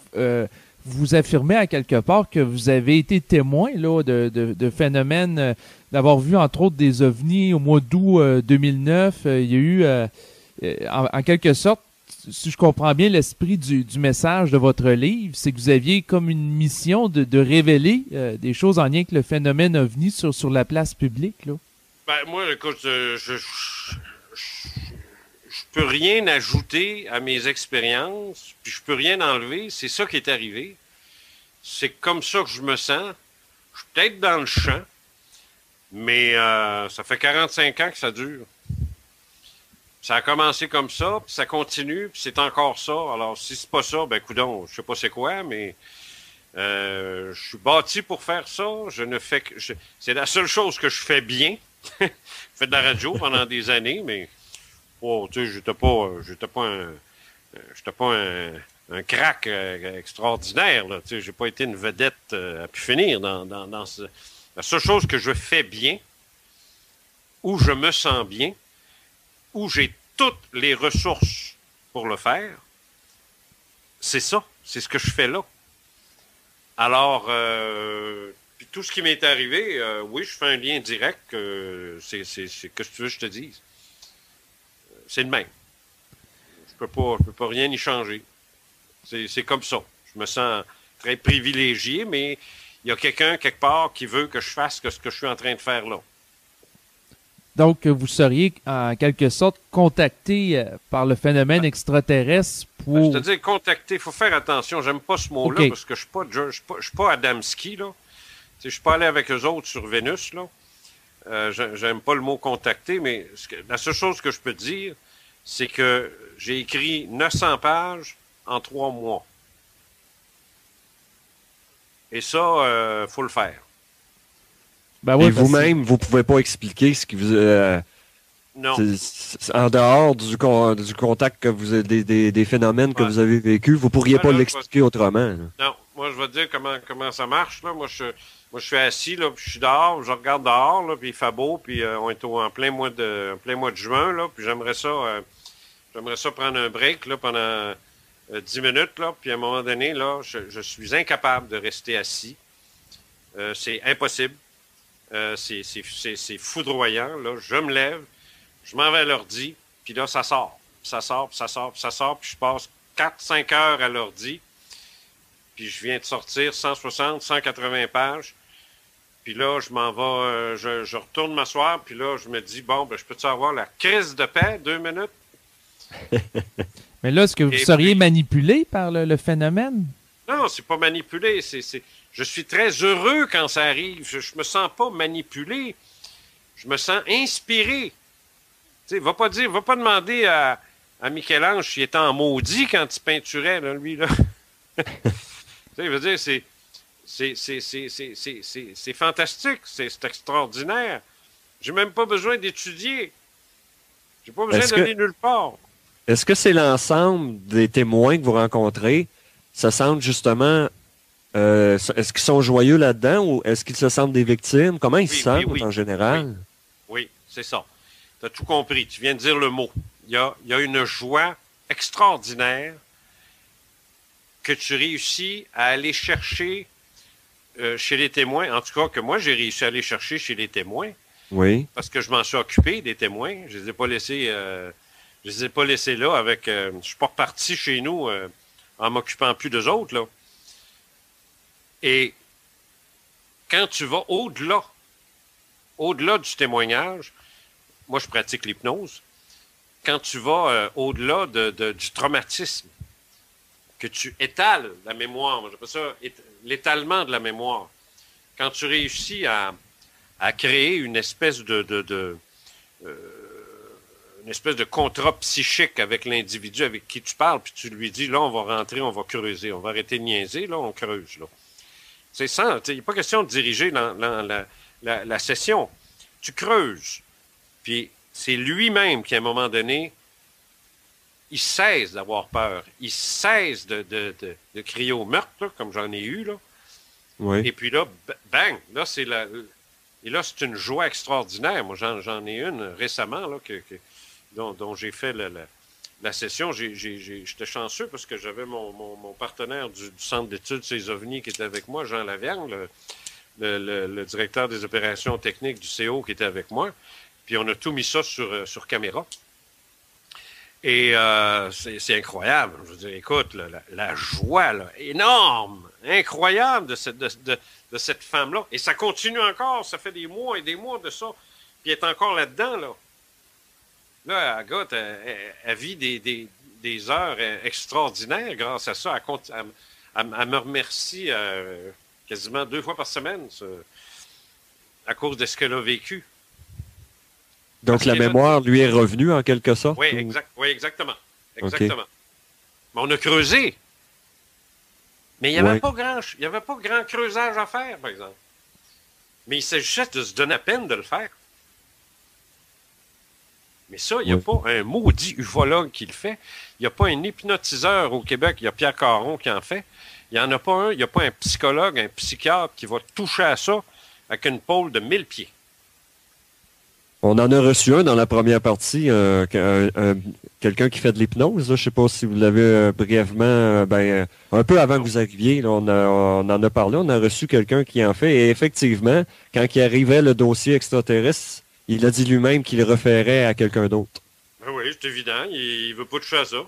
C: vous affirmez à quelque part que vous avez été témoin là, de phénomènes, d'avoir vu entre autres des ovnis au mois d'août 2009. Il y a eu, en quelque sorte, si je comprends bien l'esprit du message de votre livre, c'est que vous aviez comme une mission de révéler des choses en lien avec le phénomène ovni sur la place publique. Là.
B: Ben, moi, écoute, je peux rien ajouter à mes expériences, puis je peux rien enlever. C'est ça qui est arrivé. C'est comme ça que je me sens. Je suis peut-être dans le champ, mais ça fait 45 ans que ça dure. Ça a commencé comme ça, puis ça continue, puis c'est encore ça. Alors, si c'est pas ça, ben, coudonc, je sais pas c'est quoi, mais je suis bâti pour faire ça. Je ne fais que... c'est la seule chose que je fais bien. J'ai fait de la radio pendant des années, mais oh, tu sais, j'étais pas un crack extraordinaire, là. Tu sais, j'ai pas été une vedette à pu finir dans ce... La seule chose que je fais bien, où je me sens bien, où j'ai toutes les ressources pour le faire, c'est ça. C'est ce que je fais là. Alors, puis tout ce qui m'est arrivé, oui, je fais un lien direct. C'est que tu veux que je te dise. C'est le même. Je peux pas rien y changer. C'est comme ça. Je me sens très privilégié, mais il y a quelqu'un, quelque part, qui veut que je fasse ce que je suis en train de faire là.
C: Donc, vous seriez, en quelque sorte, contacté par le phénomène extraterrestre pour...
B: C'est-à-dire contacté, il faut faire attention. J'aime pas ce mot-là, parce que je suis pas Adamski, là. Je suis pas allé avec eux autres sur Vénus, là. J'aime pas le mot contacter, mais la seule chose que je peux te dire, c'est que j'ai écrit 900 pages en 3 mois. Et ça, faut le faire.
C: Ben oui,
D: et vous-même, vous pouvez pas expliquer ce qui vous...
B: non.
D: En dehors du contact que vous des phénomènes que vous avez vécu, vous pourriez pas l'expliquer autrement. Là.
B: Non. Moi, je vais te dire comment ça marche. Là. Moi, Moi, je suis assis, là, puis je suis dehors, je regarde dehors, là, puis il fait beau, puis on est en plein mois de juin, là, puis j'aimerais ça prendre un break, là, pendant 10 minutes, là, puis à un moment donné, là, je suis incapable de rester assis. C'est impossible. C'est foudroyant, là. Je me lève, je m'en vais à l'ordi, puis là, ça sort, puis je passe 4-5 heures à l'ordi, puis je viens de sortir 160, 180 pages. Puis là, je m'en vais, je retourne m'asseoir, puis là, je me dis, bon, ben, je peux-tu avoir la crise de paix, 2 minutes?
C: Mais là, est-ce que vous seriez manipulé par le phénomène?
B: Non, c'est pas manipulé. Je suis très heureux quand ça arrive. Je me sens pas manipulé. Je me sens inspiré. Tu sais, va pas demander à Michel-Ange s'il était en maudit quand il peinturait, là, lui, là. Tu sais, je veux dire, c'est fantastique, c'est extraordinaire. J'ai même pas besoin d'étudier. J'ai pas besoin d'aller nulle part.
D: Est-ce que c'est l'ensemble des témoins que vous rencontrez se sentent justement, est-ce qu'ils sont joyeux là-dedans ou est-ce qu'ils se sentent des victimes? Comment ils se sentent en général?
B: Oui, c'est ça. Tu as tout compris. Tu viens de dire le mot. Il y a une joie extraordinaire que tu réussis à aller chercher chez les témoins. En tout cas, que moi, j'ai réussi à aller chercher chez les témoins.
D: Oui.
B: Parce que je m'en suis occupé des témoins. Je les ai pas laissés là avec. Je suis pas reparti chez nous en m'occupant plus d'eux autres, là. Et quand tu vas au-delà du témoignage, moi je pratique l'hypnose. Quand tu vas au-delà du traumatisme, que tu étales la mémoire, moi j'appelle ça l'étalement de la mémoire. Quand tu réussis à créer une espèce de contrat psychique avec l'individu avec qui tu parles, puis tu lui dis, là, on va rentrer, on va creuser, on va arrêter de niaiser, là, on creuse, là. C'est ça, il n'est pas question de diriger la session. Tu creuses. Puis c'est lui-même qui, à un moment donné, il cesse d'avoir peur. Il cesse de crier au meurtre, là, comme j'en ai eu, là.
D: Oui.
B: Et puis là, bang, là, c'est une joie extraordinaire. Moi, j'en ai une récemment, là, dont j'ai fait la session. J'étais chanceux parce que j'avais mon partenaire du Centre d'études ces ovnis qui était avec moi, Jean Lavergne, le directeur des opérations techniques du CO qui était avec moi. Puis on a tout mis ça sur caméra. Et c'est incroyable. Je veux dire, écoute, la joie là, énorme, incroyable de cette femme-là. Et ça continue encore. Ça fait des mois et des mois de ça. Puis elle est encore là-dedans, là. Là, elle vit des heures extraordinaires grâce à ça. Elle me remercie quasiment 2 fois par semaine à cause de ce qu'elle a vécu.
D: Donc la mémoire lui est revenue en quelque sorte?
B: Oui, exactement. Exactement. Okay. Mais on a creusé. Mais il n'y avait pas grand creusage à faire, par exemple. Mais il s'agissait de se donner la peine de le faire. Mais ça, il n'y a pas un maudit ufologue qui le fait. Il n'y a pas un hypnotiseur au Québec. Il y a Pierre Caron qui en fait. Il n'y en a pas un. Il n'y a pas un psychologue, un psychiatre qui va toucher à ça avec une pôle de 1000 pieds.
D: On en a reçu un dans la première partie, quelqu'un qui fait de l'hypnose. Je ne sais pas si vous l'avez brièvement, un peu avant que vous arriviez, là, on en a parlé. On a reçu quelqu'un qui en fait. Et effectivement, quand il arrivait le dossier extraterrestre, il a dit lui-même qu'il référait à quelqu'un d'autre.
B: Ben oui, c'est évident. Il veut pas toucher à ça.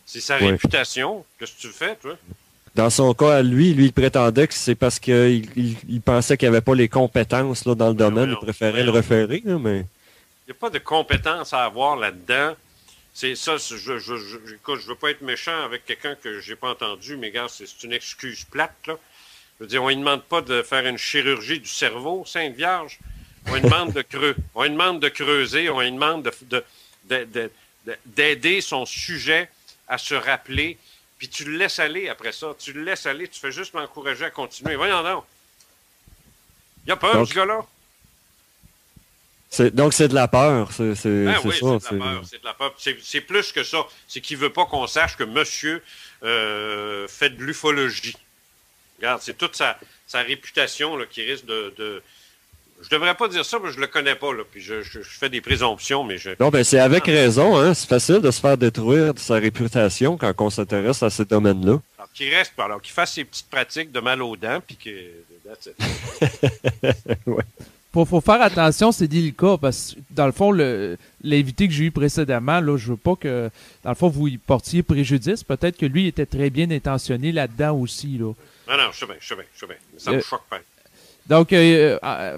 B: C'est sa réputation. Qu'est-ce que tu fais, toi?
D: Dans son cas, lui, il prétendait que c'est parce qu'il pensait qu'il n'y avait pas les compétences là, dans le domaine. Il préférait le référer, là, mais...
B: Il n'y a pas de compétences à avoir là-dedans. C'est ça, écoute, je veux pas être méchant avec quelqu'un que j'ai pas entendu, mais gars, c'est une excuse plate, là. Je veux dire, on ne demande pas de faire une chirurgie du cerveau, Sainte Vierge. On lui demande de creuser, on lui demande d'aider son sujet à se rappeler. Puis tu le laisses aller après ça. Tu le laisses aller, tu fais juste l'encourager à continuer. Voyons donc. Il a peur, ce gars-là.
D: Donc c'est de la peur. C'est
B: c'est de la peur. C'est plus que ça. C'est qu'il veut pas qu'on sache que monsieur fait de l'ufologie. Regarde, c'est toute sa réputation là, qui risque de... Je devrais pas dire ça, mais je le connais pas, là, puis je fais des présomptions, mais je...
D: Non, ben c'est avec raison, hein. C'est facile de se faire détruire de sa réputation quand on s'intéresse à ces domaines-là.
B: Alors qu'il fasse ses petites pratiques de mal aux dents, puis que... That's it.
D: Ouais.
C: Faut faire attention, c'est délicat, parce que dans le fond, l'invité que j'ai eu précédemment, là, je veux pas que, dans le fond, vous y portiez préjudice. Peut-être que lui était très bien intentionné là-dedans aussi, là.
B: Non, je sais bien. Mais ça me choque pas.
C: Donc,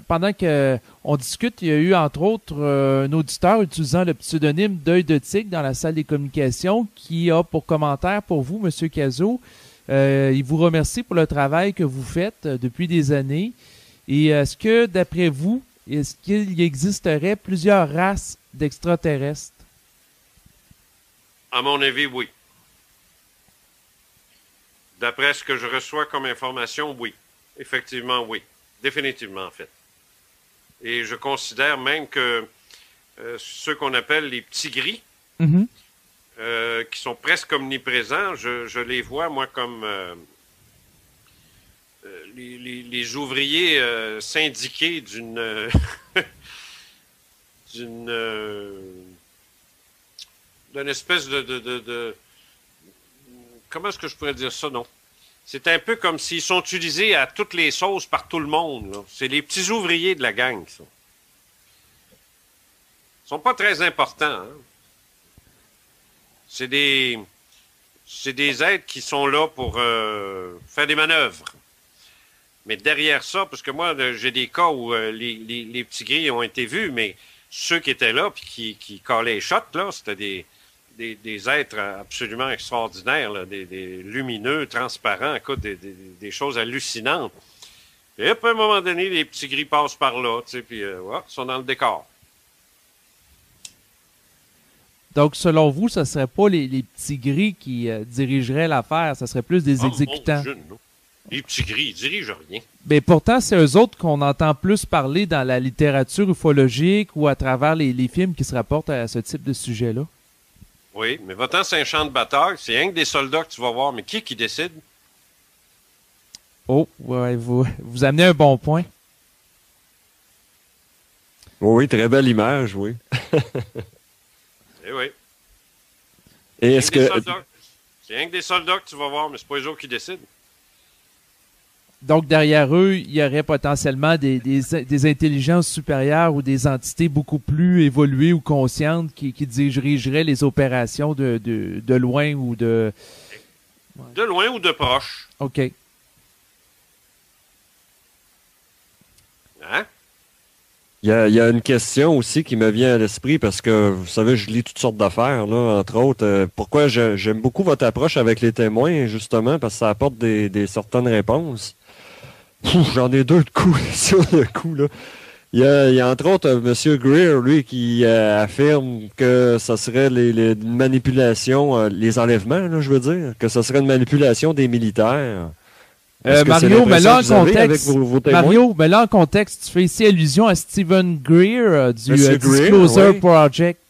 C: pendant qu'on discute, il y a eu, entre autres, un auditeur utilisant le pseudonyme d'Œil de Tigre dans la salle des communications qui a pour commentaire pour vous, M. Cazot, il vous remercie pour le travail que vous faites depuis des années. Et est-ce que, d'après vous, est-ce qu'il existerait plusieurs races d'extraterrestres?
B: À mon avis, oui. D'après ce que je reçois comme information, oui. Effectivement, oui. Définitivement, en fait. Et je considère même que ceux qu'on appelle les petits gris, qui sont presque omniprésents, je les vois, moi, comme les ouvriers syndiqués d'une d'une espèce de comment est-ce que je pourrais dire ça, non? C'est un peu comme s'ils sont utilisés à toutes les sauces par tout le monde, là. C'est les petits ouvriers de la gang, ça. Ils sont pas très importants, hein? C'est des êtres qui sont là pour faire des manœuvres. Mais derrière ça, parce que moi, j'ai des cas où les petits gris ont été vus, mais ceux qui étaient là puis qui callaient les shots, là, c'était des êtres absolument extraordinaires, là, des lumineux, transparents, écoute, des choses hallucinantes. Et à un moment donné, les petits gris passent par là, tu sais, puis ouais, ils sont dans le décor.
C: Donc, selon vous, ce ne serait pas les petits gris qui dirigeraient l'affaire, ce serait plus des exécutants.
B: Mon Dieu, non. Les petits gris, ils dirigent rien.
C: Mais pourtant, c'est eux autres qu'on entend plus parler dans la littérature ufologique ou à travers les films qui se rapportent à ce type de sujet-là.
B: Oui, mais va-t'en, c'est un champ de bataille. C'est rien que des soldats que tu vas voir, mais qui décide?
C: Oh, ouais, vous amenez un bon point.
D: Oui, très belle image, oui.
B: Eh oui.
D: Et est-ce que...
B: C'est rien que des soldats que tu vas voir, mais c'est pas eux autres qui décident.
C: Donc, derrière eux, il y aurait potentiellement des intelligences supérieures ou des entités beaucoup plus évoluées ou conscientes qui dirigeraient les opérations de loin ou de...
B: De loin ou de proche.
C: OK.
B: Hein?
D: Il y a une question aussi qui me vient à l'esprit parce que, vous savez, je lis toutes sortes d'affaires, là, entre autres. Pourquoi j'aime beaucoup votre approche avec les témoins, justement, parce que ça apporte des certaines réponses. J'en ai deux de coups sur le coup, là. Il y a entre autres M. Greer, lui, qui affirme que ça serait les manipulations, les enlèvements, là, je veux dire, que ça serait une manipulation des militaires.
C: Mario, mais là, en contexte, tu fais ici allusion à Stephen Greer du Disclosure Project.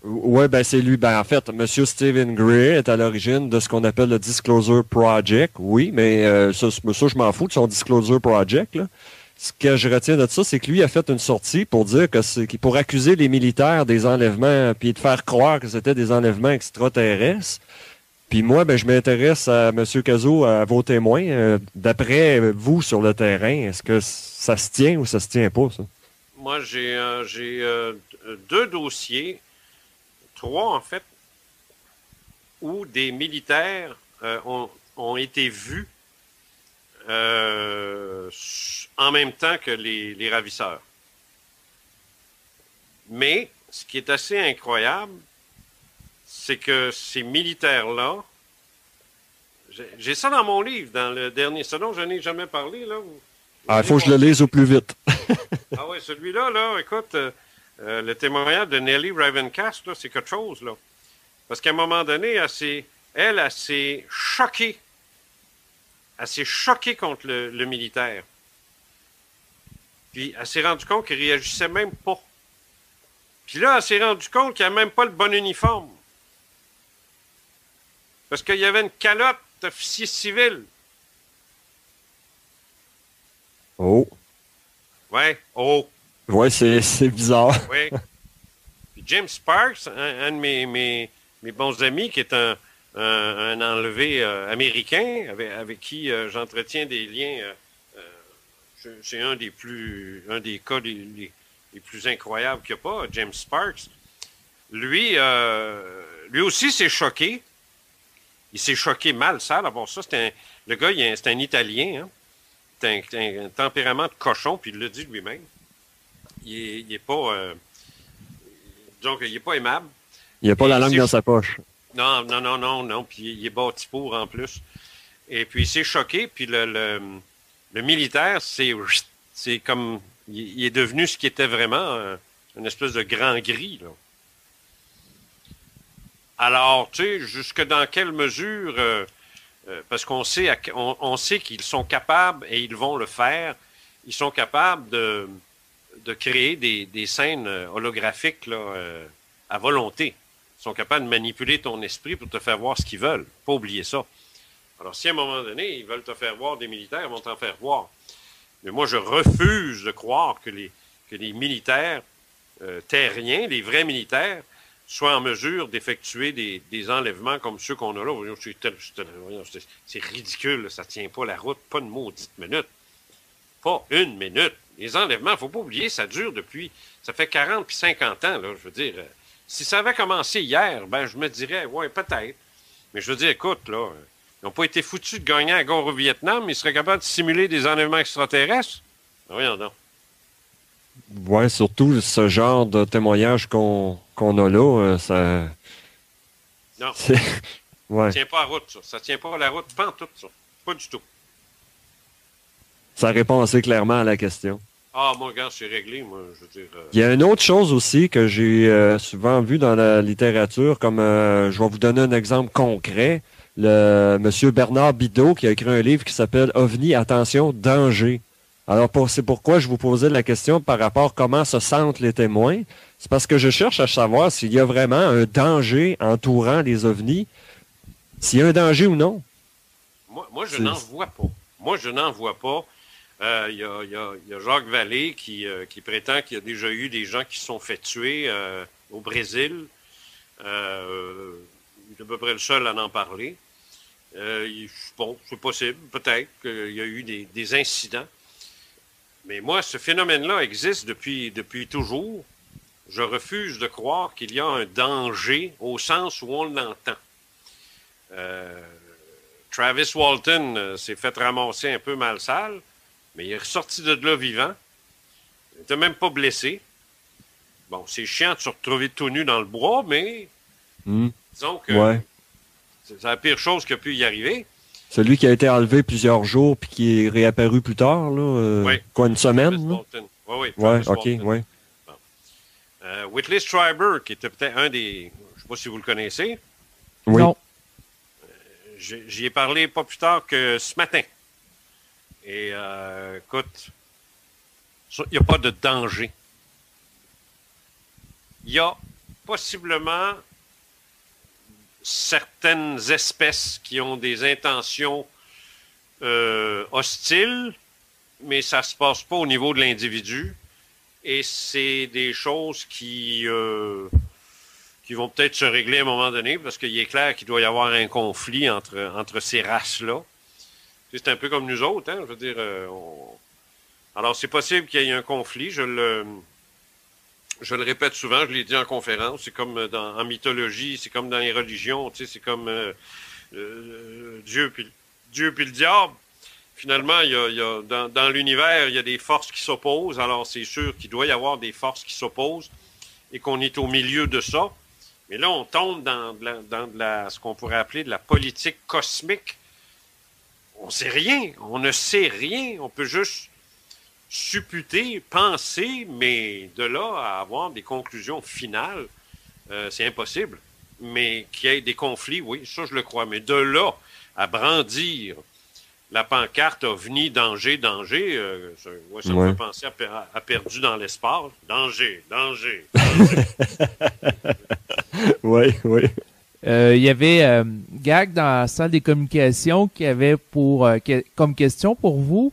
D: Oui, ben c'est lui. Ben en fait, M. Stephen Greer est à l'origine de ce qu'on appelle le Disclosure Project. Oui, mais ça, je m'en fous de son Disclosure Project, là. Ce que je retiens de ça, c'est que lui a fait une sortie pour dire que c'est pour accuser les militaires des enlèvements, puis de faire croire que c'était des enlèvements extraterrestres. Puis moi, ben je m'intéresse à M. Cazot, à vos témoins. D'après vous sur le terrain, est-ce que ça se tient ou ça se tient pas, ça?
B: Moi, j'ai 2 dossiers, 3 en fait, où des militaires ont été vus en même temps que les ravisseurs. Mais, ce qui est assez incroyable, c'est que ces militaires-là, j'ai ça dans mon livre, dans le dernier, ce dont je n'ai jamais parlé, là.
D: Il faut que je le lise au plus vite.
B: Ah oui, celui-là, là, écoute, le témoignage de Nellie Ravencast, là, c'est quelque chose, là. Parce qu'à un moment donné, elle s'est choquée. Elle s'est choquée contre le militaire. Puis elle s'est rendue compte qu'il réagissait même pas. Puis là, elle s'est rendue compte qu'il n'y a même pas le bon uniforme. Parce qu'il y avait une calotte d'officier civil.
D: Oh.
B: Ouais, oh.
D: Ouais, c'est bizarre.
B: Oui. Puis Jim Sparks, un de mes bons amis, qui est un enlevé américain avec qui j'entretiens des liens. C'est un des cas les plus incroyables qu'il n'y a pas, James Sparks. Lui aussi s'est choqué. Il s'est choqué mal, ça. D'abord, ça, le gars, c'est un Italien, hein. C'est un tempérament de cochon, puis il le dit lui-même. Il est pas... donc, il est pas aimable.
D: Il n'a pas la langue dans sa poche.
B: Non. Puis il est bâti pour, en plus. Et puis, il s'est choqué, puis le militaire, c'est comme... Il est devenu ce qui était vraiment une espèce de grand gris, là. Alors, tu sais, jusque dans quelle mesure... parce qu'on sait, on sait qu'ils sont capables, et ils vont le faire, ils sont capables de créer des scènes holographiques là, à volonté. Ils sont capables de manipuler ton esprit pour te faire voir ce qu'ils veulent. Pas oublier ça. Alors, si à un moment donné, ils veulent te faire voir des militaires, ils vont t'en faire voir. Mais moi, je refuse de croire que les militaires terriens, les vrais militaires, soient en mesure d'effectuer des enlèvements comme ceux qu'on a là. C'est ridicule, là, ça tient pas la route, pas une maudite minute. Pas une minute. Les enlèvements, faut pas oublier, ça dure ça fait 40 puis 50 ans, là, je veux dire. Si ça avait commencé hier, ben je me dirais, ouais, peut-être. Mais je veux dire, écoute, là, ils n'ont pas été foutus de gagner la guerre au Vietnam, mais ils seraient capables de simuler des enlèvements extraterrestres. Voyons donc.
D: Ouais, surtout ce genre de témoignage qu'on a là, ça...
B: Non.
D: Ouais.
B: Ça tient pas à route, ça. Ça tient pas à la route, pas en tout, ça. Pas du tout.
D: Ça répond assez clairement à la question.
B: Ah, mon gars, c'est réglé, moi, je veux dire...
D: Il y a une autre chose aussi que j'ai souvent vu dans la littérature, comme je vais vous donner un exemple concret. Le monsieur Bernard Bidot qui a écrit un livre qui s'appelle OVNI, attention, danger. Alors, c'est pourquoi je vous posais la question par rapport à comment se sentent les témoins. C'est parce que je cherche à savoir s'il y a vraiment un danger entourant les ovnis. S'il y a un danger ou non.
B: Moi je n'en vois pas. Moi, je n'en vois pas. Il y a Jacques Vallée qui prétend qu'il y a déjà eu des gens qui se sont fait tuer au Brésil. Il est à peu près le seul à en parler. Bon, c'est possible, peut-être qu'il y a eu des incidents. Mais moi, ce phénomène-là existe depuis toujours. Je refuse de croire qu'il y a un danger au sens où on l'entend. Travis Walton s'est fait ramasser un peu mal sale, mais il est ressorti de là vivant. Il n'était même pas blessé. Bon, c'est chiant de se retrouver tout nu dans le bois, mais disons que c'est la pire chose qui a pu y arriver.
D: Celui qui a été enlevé plusieurs jours puis qui est réapparu plus tard, là,
B: oui.
D: Quoi, une semaine?
B: Oui.
D: Ouais, ok, oui.
B: Bon. Whitley Strieber, qui était peut-être un des... Je ne sais pas si vous le connaissez.
C: Oui. Non.
B: J'y ai parlé pas plus tard que ce matin. Et écoute, il n'y a pas de danger. Il y a possiblement certaines espèces qui ont des intentions hostiles, mais ça ne se passe pas au niveau de l'individu. Et c'est des choses qui vont peut-être se régler à un moment donné, parce qu'il est clair qu'il doit y avoir un conflit entre ces races-là. C'est un peu comme nous autres, hein, je veux dire. Alors, c'est possible qu'il y ait un conflit. Je le répète souvent, je l'ai dit en conférence, c'est comme en mythologie, c'est comme dans les religions, tu sais, c'est comme Dieu puis le diable. Finalement, il y a dans l'univers, il y a des forces qui s'opposent. Alors, c'est sûr qu'il doit y avoir des forces qui s'opposent et qu'on est au milieu de ça. Mais là, on tombe dans ce qu'on pourrait appeler de la politique cosmique. On sait rien, on ne sait rien, on peut juste supputer, penser, mais de là à avoir des conclusions finales, c'est impossible. Mais qu'il y ait des conflits, oui, ça je le crois. Mais de là à brandir la pancarte OVNI, danger, danger, ça me fait penser à Perdu dans l'espace. Danger, danger, danger.
D: Oui.
C: Il y avait Gag dans la salle des communications qui avait comme question pour vous.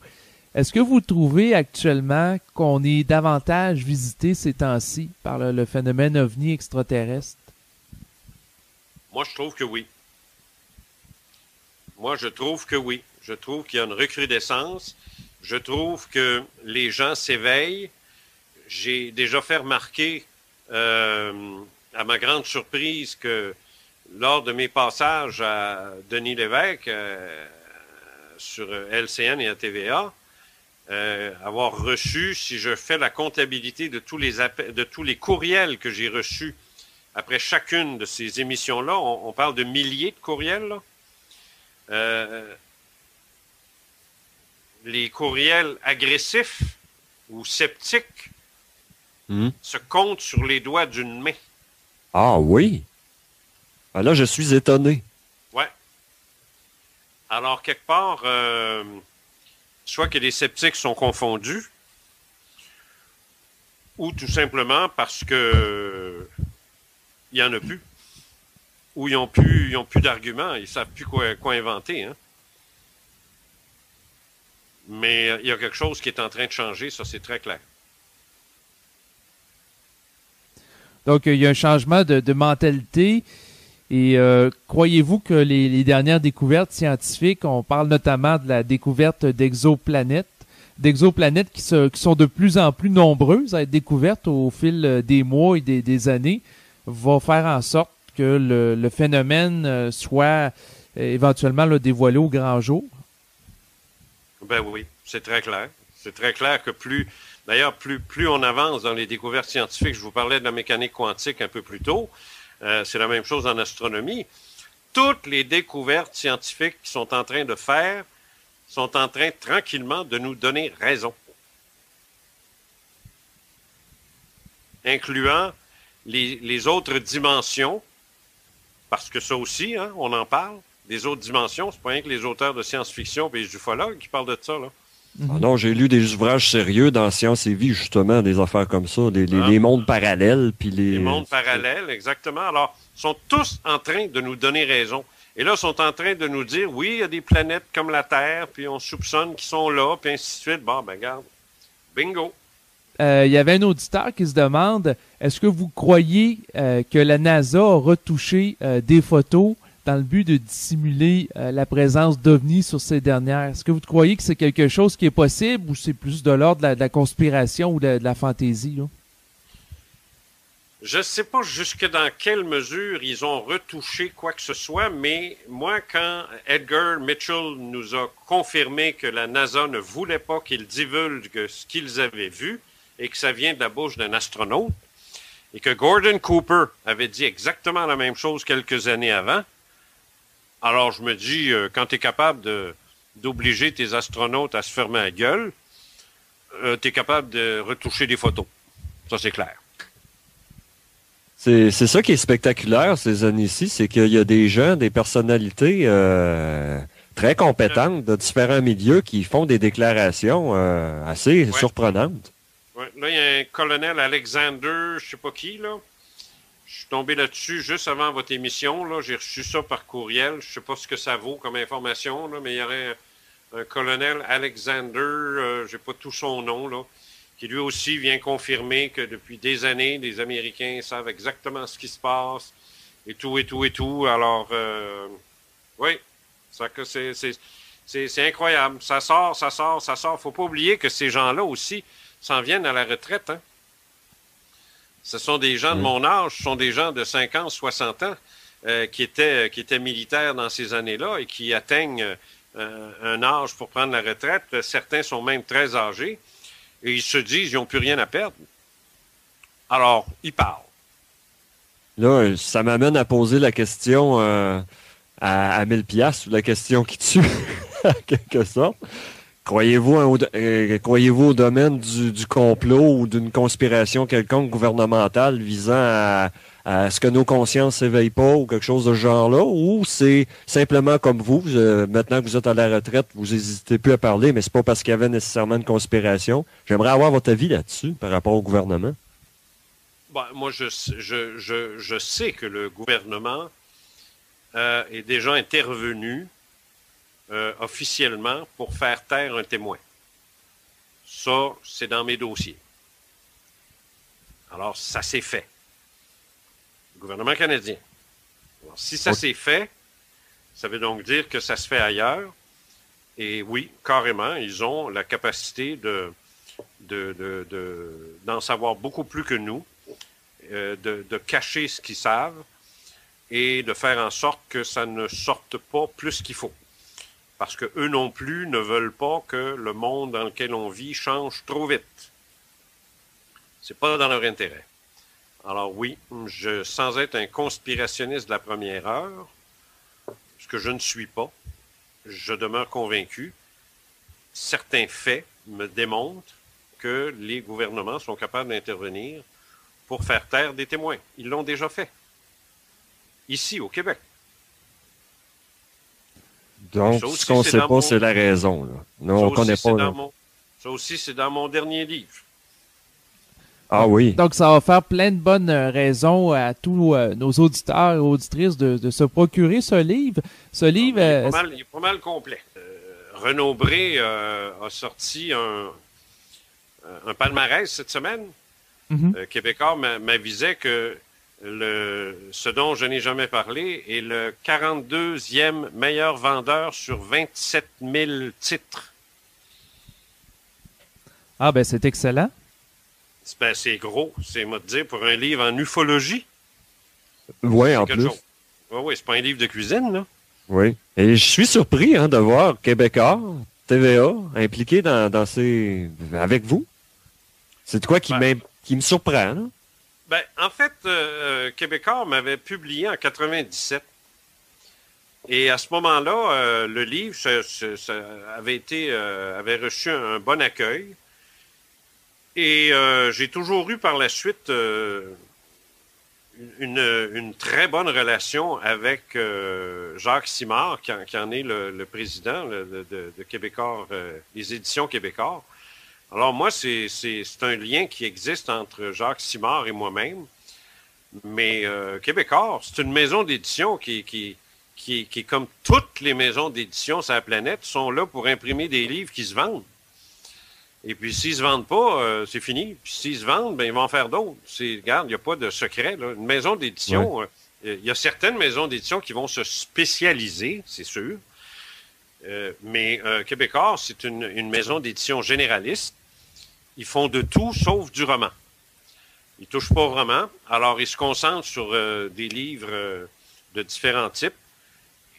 C: Est-ce que vous trouvez actuellement qu'on est davantage visité ces temps-ci par le phénomène ovni extraterrestre?
B: Moi, je trouve que oui. Moi, je trouve que oui. Je trouve qu'il y a une recrudescence. Je trouve que les gens s'éveillent. J'ai déjà fait remarquer, à ma grande surprise, que lors de mes passages à Denis Lévesque, sur LCN et à TVA, avoir reçu, si je fais la comptabilité de tous les courriels que j'ai reçus après chacune de ces émissions-là, on parle de milliers de courriels, là. Les courriels agressifs ou sceptiques se comptent sur les doigts d'une main.
D: Ah oui? Ah, là, je suis étonné.
B: Ouais. Alors, quelque part, soit que les sceptiques sont confondus, ou tout simplement parce que il n'y en a plus. Ou ils n'ont plus d'arguments, ils ne savent plus quoi inventer. Hein. Mais il y a quelque chose qui est en train de changer, ça c'est très clair.
C: Donc, il y a un changement de mentalité. Et croyez-vous que les dernières découvertes scientifiques, on parle notamment de la découverte d'exoplanètes qui sont de plus en plus nombreuses à être découvertes au fil des mois et des années, va faire en sorte que le phénomène soit éventuellement là, dévoilé au grand jour?
B: Ben oui, c'est très clair. C'est très clair que plus on avance dans les découvertes scientifiques, je vous parlais de la mécanique quantique un peu plus tôt, c'est la même chose en astronomie. Toutes les découvertes scientifiques qu'ils sont en train de faire sont en train tranquillement de nous donner raison. Incluant les autres dimensions, parce que ça aussi, hein, on en parle, des autres dimensions, c'est pas rien que les auteurs de science-fiction et les ufologues qui parlent de ça, là.
D: Ah non, j'ai lu des ouvrages sérieux dans Science et Vie, justement, des affaires comme ça, les mondes parallèles. Puis les
B: mondes parallèles, exactement. Alors, ils sont tous en train de nous donner raison. Et là, ils sont en train de nous dire, oui, il y a des planètes comme la Terre, puis on soupçonne qu'ils sont là, puis ainsi de suite. Bon, ben regarde, bingo.
C: Il y avait un auditeur qui se demande, est-ce que vous croyez que la NASA a retouché des photos dans le but de dissimuler la présence d'OVNI sur ces dernières? Est-ce que vous croyez que c'est quelque chose qui est possible ou c'est plus de l'ordre de la conspiration ou de la fantaisie, là?
B: Je ne sais pas jusque dans quelle mesure ils ont retouché quoi que ce soit, mais moi, quand Edgar Mitchell nous a confirmé que la NASA ne voulait pas qu'ils divulguent ce qu'ils avaient vu et que ça vient de la bouche d'un astronaute, et que Gordon Cooper avait dit exactement la même chose quelques années avant, alors je me dis, quand tu es capable d'obliger tes astronautes à se fermer la gueule, tu es capable de retoucher des photos. Ça, c'est clair.
D: C'est ça qui est spectaculaire ces années-ci, c'est qu'il y a des gens, des personnalités très compétentes de différents milieux qui font des déclarations assez surprenantes.
B: Ouais. Là, il y a un colonel Alexander, je sais pas qui, là. Je suis tombé là-dessus juste avant votre émission. Là. J'ai reçu ça par courriel. Je sais pas ce que ça vaut comme information, là, mais il y aurait un colonel Alexander, j'ai pas tout son nom, là, qui lui aussi vient confirmer que depuis des années, les Américains savent exactement ce qui se passe, et tout, et tout, et tout. Alors, oui, ça que c'est incroyable. Ça sort. Faut pas oublier que ces gens-là aussi s'en viennent à la retraite, hein. Ce sont des gens de mon âge, ce sont des gens de 50, 60 ans qui étaient militaires dans ces années-là et qui atteignent un âge pour prendre la retraite. Certains sont même très âgés et ils se disent qu'ils n'ont plus rien à perdre. Alors, ils parlent.
D: Là, ça m'amène à poser la question à 1000 piastres, la question qui tue, en quelque sorte. Croyez-vous au domaine du complot ou d'une conspiration quelconque gouvernementale visant à ce que nos consciences s'éveillent pas ou quelque chose de ce genre-là? Ou c'est simplement comme vous, maintenant que vous êtes à la retraite, vous n'hésitez plus à parler, mais c'est pas parce qu'il y avait nécessairement une conspiration. J'aimerais avoir votre avis là-dessus par rapport au gouvernement.
B: Bon, moi, je sais que le gouvernement est déjà intervenu officiellement pour faire taire un témoin. Ça, c'est dans mes dossiers. Alors, ça s'est fait. Le gouvernement canadien. Alors, si ça s'est fait, ça veut donc dire que ça se fait ailleurs. Et oui, carrément, ils ont la capacité d'en savoir beaucoup plus que nous, de cacher ce qu'ils savent et de faire en sorte que ça ne sorte pas plus qu'il faut. Parce que eux non plus ne veulent pas que le monde dans lequel on vit change trop vite. C'est pas dans leur intérêt. Alors oui, sans être un conspirationniste de la première heure, ce que je ne suis pas, je demeure convaincu. Certains faits me démontrent que les gouvernements sont capables d'intervenir pour faire taire des témoins. Ils l'ont déjà fait. Ici, au Québec.
D: Donc, ce qu'on ne sait pas, c'est la raison. Là. Non, on ne connaît pas.
B: Ça aussi, c'est dans mon dernier livre.
D: Ah oui.
C: Donc, ça va faire plein de bonnes raisons à tous nos auditeurs et auditrices de se procurer ce livre. Ce livre...
B: il est pas mal complet. Renaud Bré a sorti un palmarès cette semaine. Québécois m'avisait que ce dont je n'ai jamais parlé est le 42e meilleur vendeur sur 27 000 titres.
C: Ah, ben c'est excellent.
B: Ben, c'est gros, c'est moi de dire, pour un livre en ufologie.
D: Oui, en plus.
B: Oui, c'est pas un livre de cuisine, là.
D: Oui. Et je suis surpris de voir Québécois, TVA, impliqué dans ces... avec vous. C'est de quoi qui me surprend, là?
B: Ben, en fait, Québécois m'avait publié en 97. Et à ce moment-là, le livre avait reçu un bon accueil. Et j'ai toujours eu par la suite une très bonne relation avec Jacques Simard, qui en est le président de Québécois, des éditions Québécois. Alors moi, c'est un lien qui existe entre Jacques Simard et moi-même. Mais Québécois, c'est une maison d'édition qui est comme toutes les maisons d'édition sur la planète, sont là pour imprimer des livres qui se vendent. Et puis, s'ils ne se vendent pas, c'est fini. Puis, s'ils se vendent, ben, ils vont en faire d'autres. Regarde, il n'y a pas de secret, là. Une maison d'édition, il y a certaines maisons d'édition qui vont se spécialiser, c'est sûr. Mais Québécois, c'est une maison d'édition généraliste. Ils font de tout sauf du roman. Ils ne touchent pas au roman. Alors, ils se concentrent sur des livres de différents types.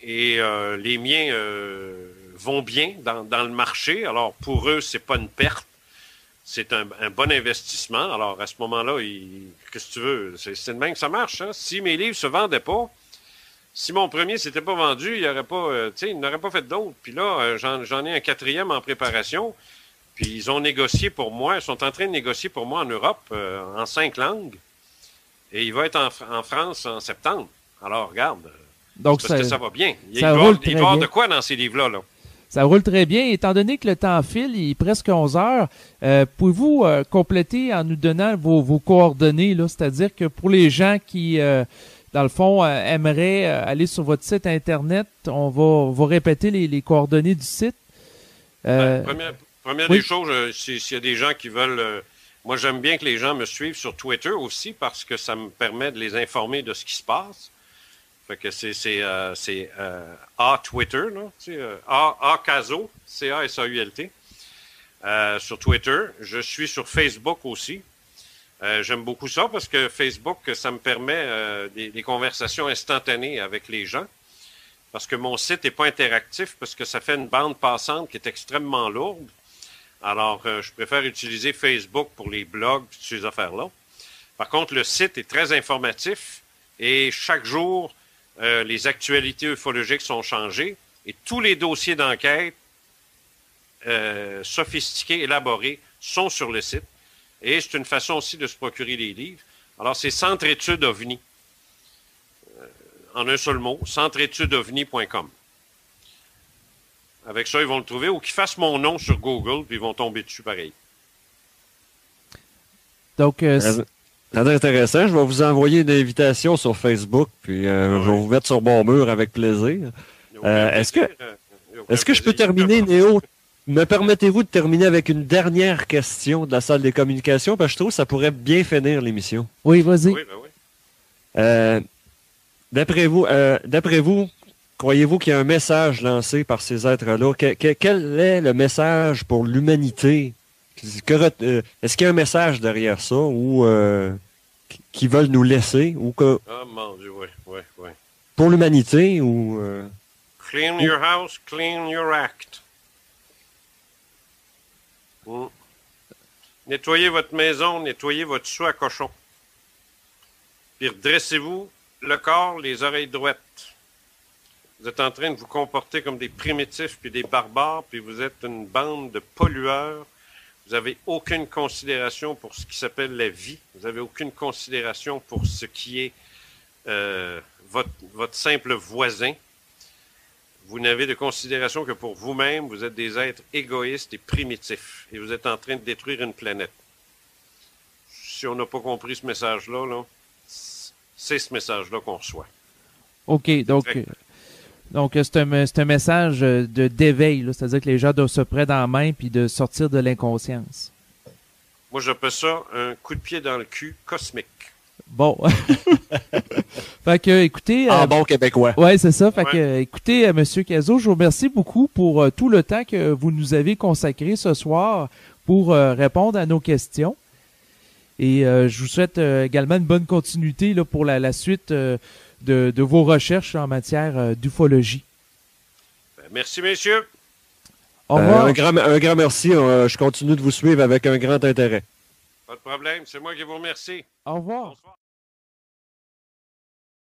B: Et les miens vont bien dans le marché. Alors, pour eux, c'est pas une perte. C'est un bon investissement. Alors, à ce moment-là, qu'est-ce que tu veux? C'est de même que ça marche. Hein? Si mes livres se vendaient pas, si mon premier s'était pas vendu, il n'aurait pas fait d'autres. Puis là, j'en ai un 4e en préparation. Puis ils ont négocié pour moi. Ils sont en train de négocier pour moi en Europe en 5 langues. Et il va être en France en septembre. Alors, regarde. Donc, parce que ça va bien. Il va y avoir de quoi dans ces livres-là, là?
C: Ça roule très bien. Étant donné que le temps file, il est presque 11 heures, pouvez-vous compléter en nous donnant vos coordonnées, là? C'est-à-dire que pour les gens qui, dans le fond, aimeraient aller sur votre site Internet, on va répéter les coordonnées du site.
B: Première des choses, s'il y a des gens qui veulent... moi, j'aime bien que les gens me suivent sur Twitter aussi parce que ça me permet de les informer de ce qui se passe. Fait que c'est Twitter, là, Caso, C-A-S-A-U-L-T, sur Twitter. Je suis sur Facebook aussi. J'aime beaucoup ça parce que Facebook, ça me permet des conversations instantanées avec les gens. Parce que mon site n'est pas interactif parce que ça fait une bande passante qui est extrêmement lourde. Alors, je préfère utiliser Facebook pour les blogs et ces affaires-là. Par contre, le site est très informatif et chaque jour, les actualités ufologiques sont changées et tous les dossiers d'enquête sophistiqués, élaborés, sont sur le site. Et c'est une façon aussi de se procurer les livres. Alors, c'est Centre Études OVNI. En un seul mot, centreétudesovni.com. Avec ça, ils vont le trouver ou qu'ils fassent mon nom sur Google puis ils vont tomber dessus pareil.
C: Donc,
D: c'est intéressant. Je vais vous envoyer une invitation sur Facebook, puis je vais vous mettre sur mon mur avec plaisir. Est-ce que je peux terminer, Néo? Me permettez-vous de terminer avec une dernière question de la salle des communications? Parce que je trouve que ça pourrait bien finir l'émission.
C: Oui, vas-y.
B: Oui, ben oui.
D: D'après vous, croyez-vous qu'il y a un message lancé par ces êtres-là? Quel est le message pour l'humanité? Est-ce qu'il y a un message derrière ça ou qui veulent nous laisser? Ou que,
B: Ah, mon Dieu, oui, oui, oui.
D: pour l'humanité ou...
B: Clean your house, clean your act. Nettoyez votre maison, nettoyez votre sou à cochon. Puis redressez-vous le corps, les oreilles droites. Vous êtes en train de vous comporter comme des primitifs puis des barbares, puis vous êtes une bande de pollueurs. Vous n'avez aucune considération pour ce qui s'appelle la vie. Vous n'avez aucune considération pour ce qui est votre simple voisin. Vous n'avez de considération que pour vous-même. Vous êtes des êtres égoïstes et primitifs. Et vous êtes en train de détruire une planète. Si on n'a pas compris ce message-là, là, c'est ce message-là qu'on reçoit.
C: OK, donc c'est un message d'éveil, là, c'est-à-dire que les gens doivent se prendre en main puis de sortir de l'inconscience.
B: Moi, j'appelle ça un coup de pied dans le cul cosmique.
C: Bon. Fait que, écoutez...
D: En bon québécois.
C: Ouais, c'est ça. Fait que, écoutez, M. Cazot, je vous remercie beaucoup pour tout le temps que vous nous avez consacré ce soir pour répondre à nos questions. Et je vous souhaite également une bonne continuité là, pour la suite de vos recherches en matière d'ufologie.
B: Ben, merci, messieurs.
C: Au revoir.
D: Un grand merci. Je continue de vous suivre avec un grand intérêt.
B: Pas de problème. C'est moi qui vous remercie.
C: Au revoir.
B: Bonsoir.